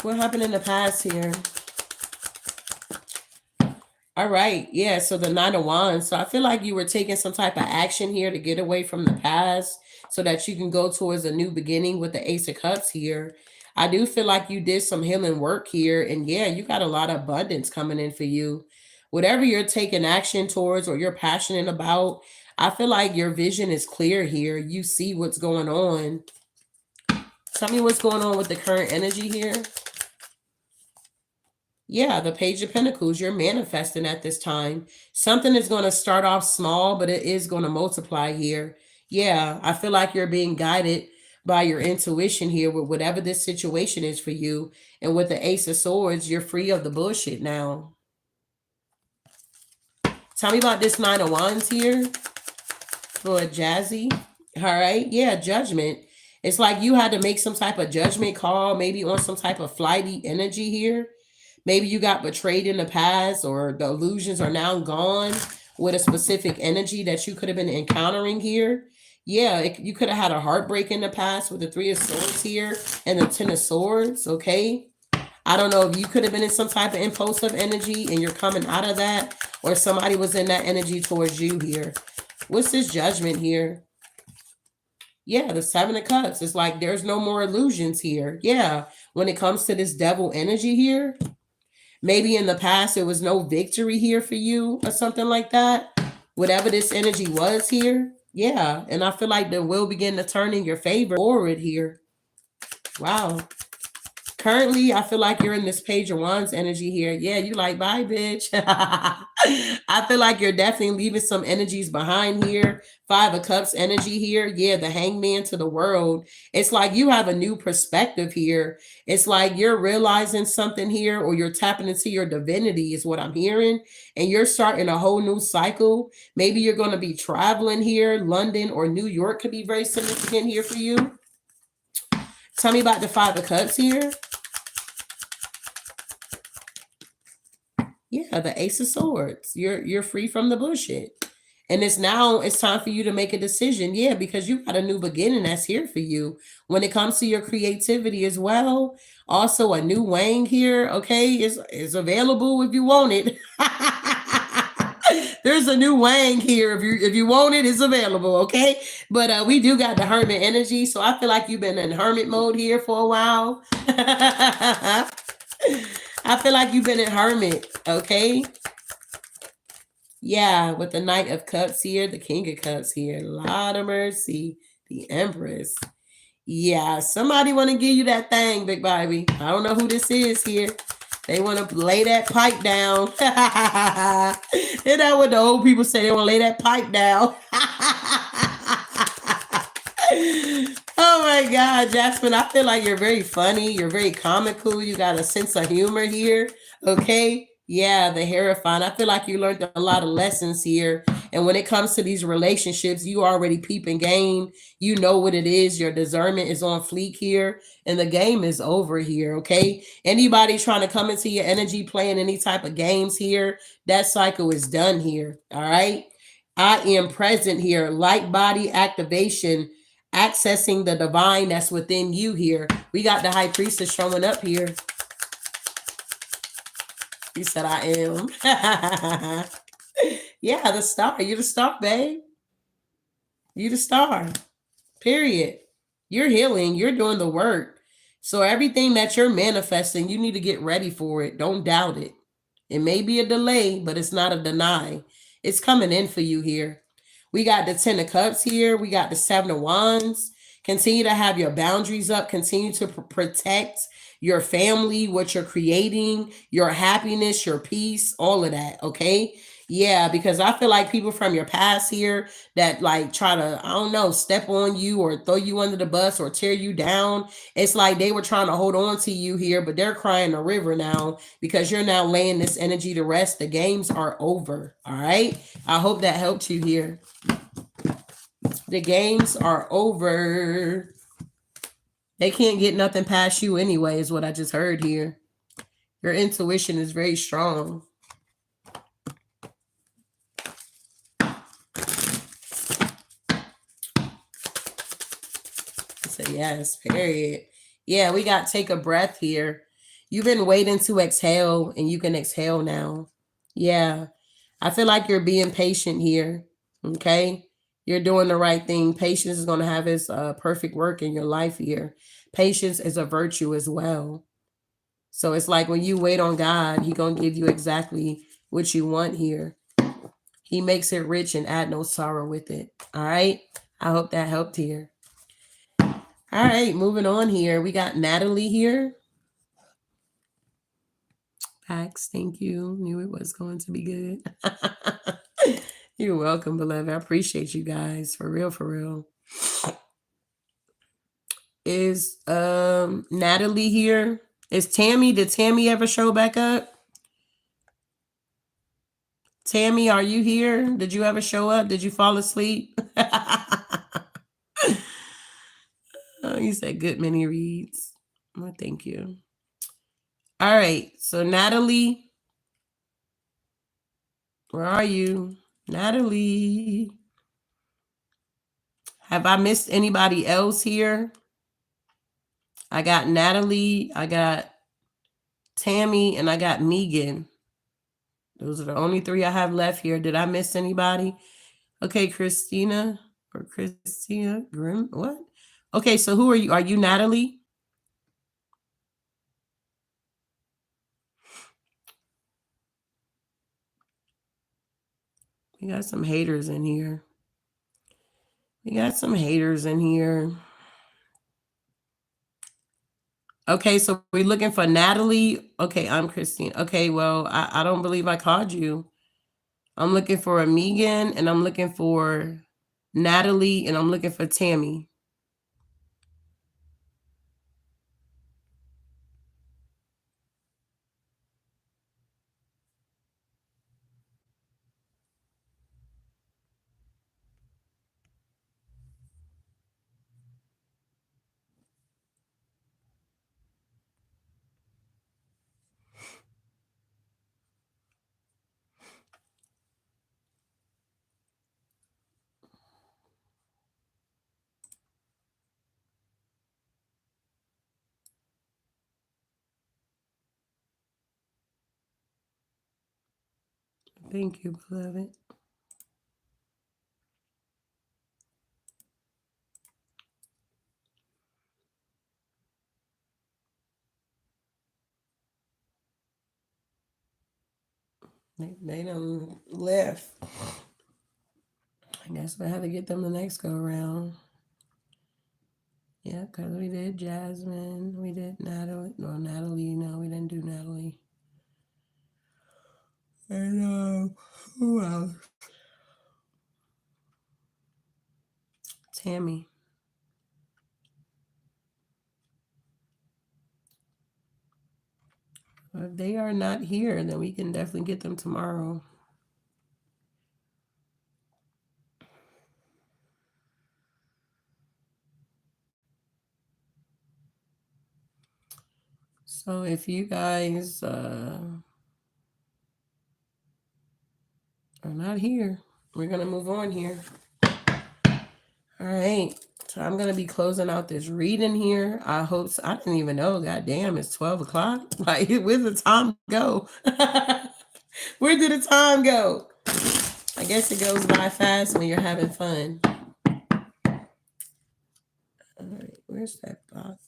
What happened in the past here? All right. Yeah. So the 9 of Wands. So I feel like you were taking some type of action here to get away from the past so that you can go towards a new beginning with the Ace of Cups here. I do feel like you did some healing work here. And yeah, you got a lot of abundance coming in for you. Whatever you're taking action towards or you're passionate about, I feel like your vision is clear here. You see what's going on. Tell me what's going on with the current energy here. Yeah, the Page of Pentacles, you're manifesting at this time. Something is going to start off small, but it is going to multiply here. Yeah, I feel like you're being guided by your intuition here with whatever this situation is for you. And with the Ace of Swords, you're free of the bullshit now. Tell me about this 9 of Wands here for Jazzy. All right, yeah, judgment. It's like you had to make some type of judgment call, maybe on some type of flighty energy here. Maybe you got betrayed in the past or the illusions are now gone with a specific energy that you could have been encountering here. Yeah, you could have had a heartbreak in the past with the 3 of Swords here and the 10 of Swords, okay? I don't know if you could have been in some type of impulsive energy and you're coming out of that, or somebody was in that energy towards you here. What's this judgment here? Yeah, the 7 of Cups. It's like there's no more illusions here. Yeah, when it comes to this devil energy here, maybe in the past there was no victory here for you or something like that. Whatever this energy was here. Yeah, and I feel like the will begin to turn in your favor forward here. Wow. Currently, I feel like you're in this Page of Wands energy here. Yeah, you like, bye, bitch. I feel like you're definitely leaving some energies behind here. 5 of Cups energy here. Yeah, the Hangman to the World. It's like you have a new perspective here. It's like you're realizing something here, or you're tapping into your divinity is what I'm hearing. And you're starting a whole new cycle. Maybe you're going to be traveling here. London or New York could be very significant here for you. Tell me about the 5 of Cups here. Yeah, the Ace of Swords. You're free from the bullshit. And it's time for you to make a decision. Yeah, because you got a new beginning that's here for you. When it comes to your creativity as well. Also, a new Wang here, okay, is available if you want it. There's a new Wang here. If you want it, it's available, okay? But we do got the Hermit energy. So I feel like you've been in Hermit mode here for a while. I feel like you've been in Hermit, okay? Yeah, with the Knight of Cups here, the King of Cups here. A lot of mercy. The Empress. Yeah, somebody want to give you that thing, big baby. I don't know who this is here. They want to lay that pipe down. Isn't that what the old people say? They want to lay that pipe down. Oh my God, Jasmine, I feel like you're very funny. You're very comical. You got a sense of humor here. Okay. Yeah, the Hierophant. I feel like you learned a lot of lessons here. And when it comes to these relationships, you already peeping game. You know what it is. Your discernment is on fleek here. And the game is over here. Okay. Anybody trying to come into your energy playing any type of games here, that cycle is done here. All right. I am present here. Light body activation, accessing the divine that's within you here. We got the high priestess showing up here. He said, I am. Yeah, the star. You the star, babe. You the star. Period. You're healing. You're doing the work. So everything that you're manifesting, you need to get ready for it. Don't doubt it. It may be a delay, but it's not a deny. It's coming in for you here. We got the 10 of Cups here. We got the 7 of Wands. Continue to have your boundaries up. Continue to protect your family, what you're creating, your happiness, your peace, all of that. Okay. Yeah, because I feel like people from your past here that like try to, I don't know, step on you or throw you under the bus or tear you down. It's like they were trying to hold on to you here, but they're crying a river now because you're now laying this energy to rest. The games are over. All right. I hope that helped you here. The games are over. They can't get nothing past you anyway, is what I just heard here. Your intuition is very strong. So yes, period. Yeah, we got take a breath here. You've been waiting to exhale and you can exhale now. Yeah. I feel like you're being patient here. Okay. You're doing the right thing. Patience is going to have its perfect work in your life here. Patience is a virtue as well. So it's like when you wait on God, He going to give you exactly what you want here. He makes it rich and add no sorrow with it. All right. I hope that helped here. All right, moving on here. We got Natalie here. Pax, thank you. Knew it was going to be good. You're welcome, beloved. I appreciate you guys. For real, for real. Is Natalie here? Is Tammy? Did Tammy ever show back up? Tammy, are you here? Did you ever show up? Did you fall asleep? Oh, you said good many reads. Well, thank you. All right. So Natalie, where are you? Natalie. Have I missed anybody else here? I got Natalie, I got Tammy, and I got Megan. Those are the only 3 I have left here. Did I miss anybody? Okay, Christina or Christina Grim. What? Okay, so who are you? Are you Natalie? We got some haters in here. We got some haters in here. Okay, so we're looking for Natalie. Okay, I'm Christine. Okay, well, I don't believe I called you. I'm looking for a Megan, and I'm looking for Natalie, and I'm looking for Tammy. Thank you, beloved. They done left. I guess we have to get them the next go around. Yeah, because we did Jasmine. We did Natalie. No, Natalie. No, we didn't do Natalie. And who else? Tammy. If they are not here, then we can definitely get them tomorrow. So if you guys are not here, we're going to move on here. All right. So I'm going to be closing out this reading here. I hope so. I didn't even know. God damn, it's 12 o'clock. Like, where'd the time go? Where did the time go? I guess it goes by fast when you're having fun. All right. Where's that box?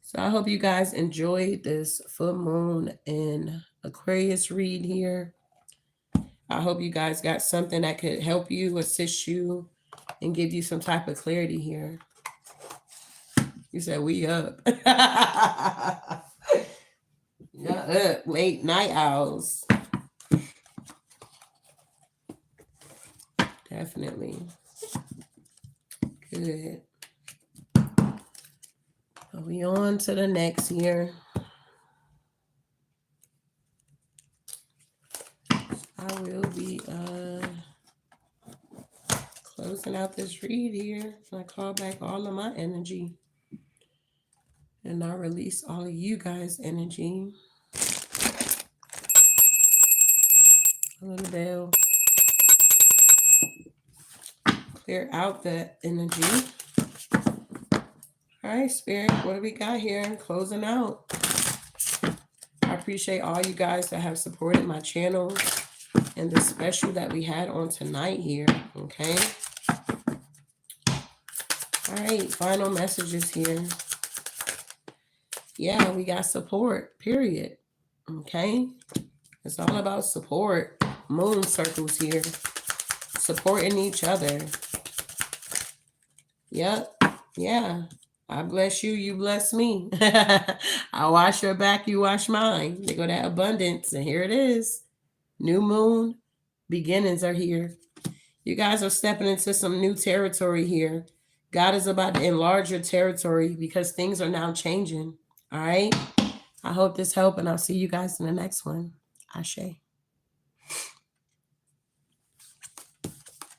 So I hope you guys enjoyed this full moon in Aquarius read here. I hope you guys got something that could help you, assist you, and give you some type of clarity here. You said we up. Yeah, up. Late night owls. Definitely. Good. Are we on to the next here? I will be closing out this read here. I call back all of my energy. And I release all of you guys' energy. A little bell. Clear out that energy. All right, Spirit, what do we got here? Closing out. I appreciate all you guys that have supported my channel and the special that we had on tonight here, okay? All right, final messages here. Yeah, we got support, period, okay? It's all about support. Moon circles here. Supporting each other. Yep, yeah. I bless you, you bless me. I wash your back, you wash mine. They go that abundance, and here it is. New moon, beginnings are here. You guys are stepping into some new territory here. God is about to enlarge your territory because things are now changing. All right? I hope this helped, and I'll see you guys in the next one. Ashe.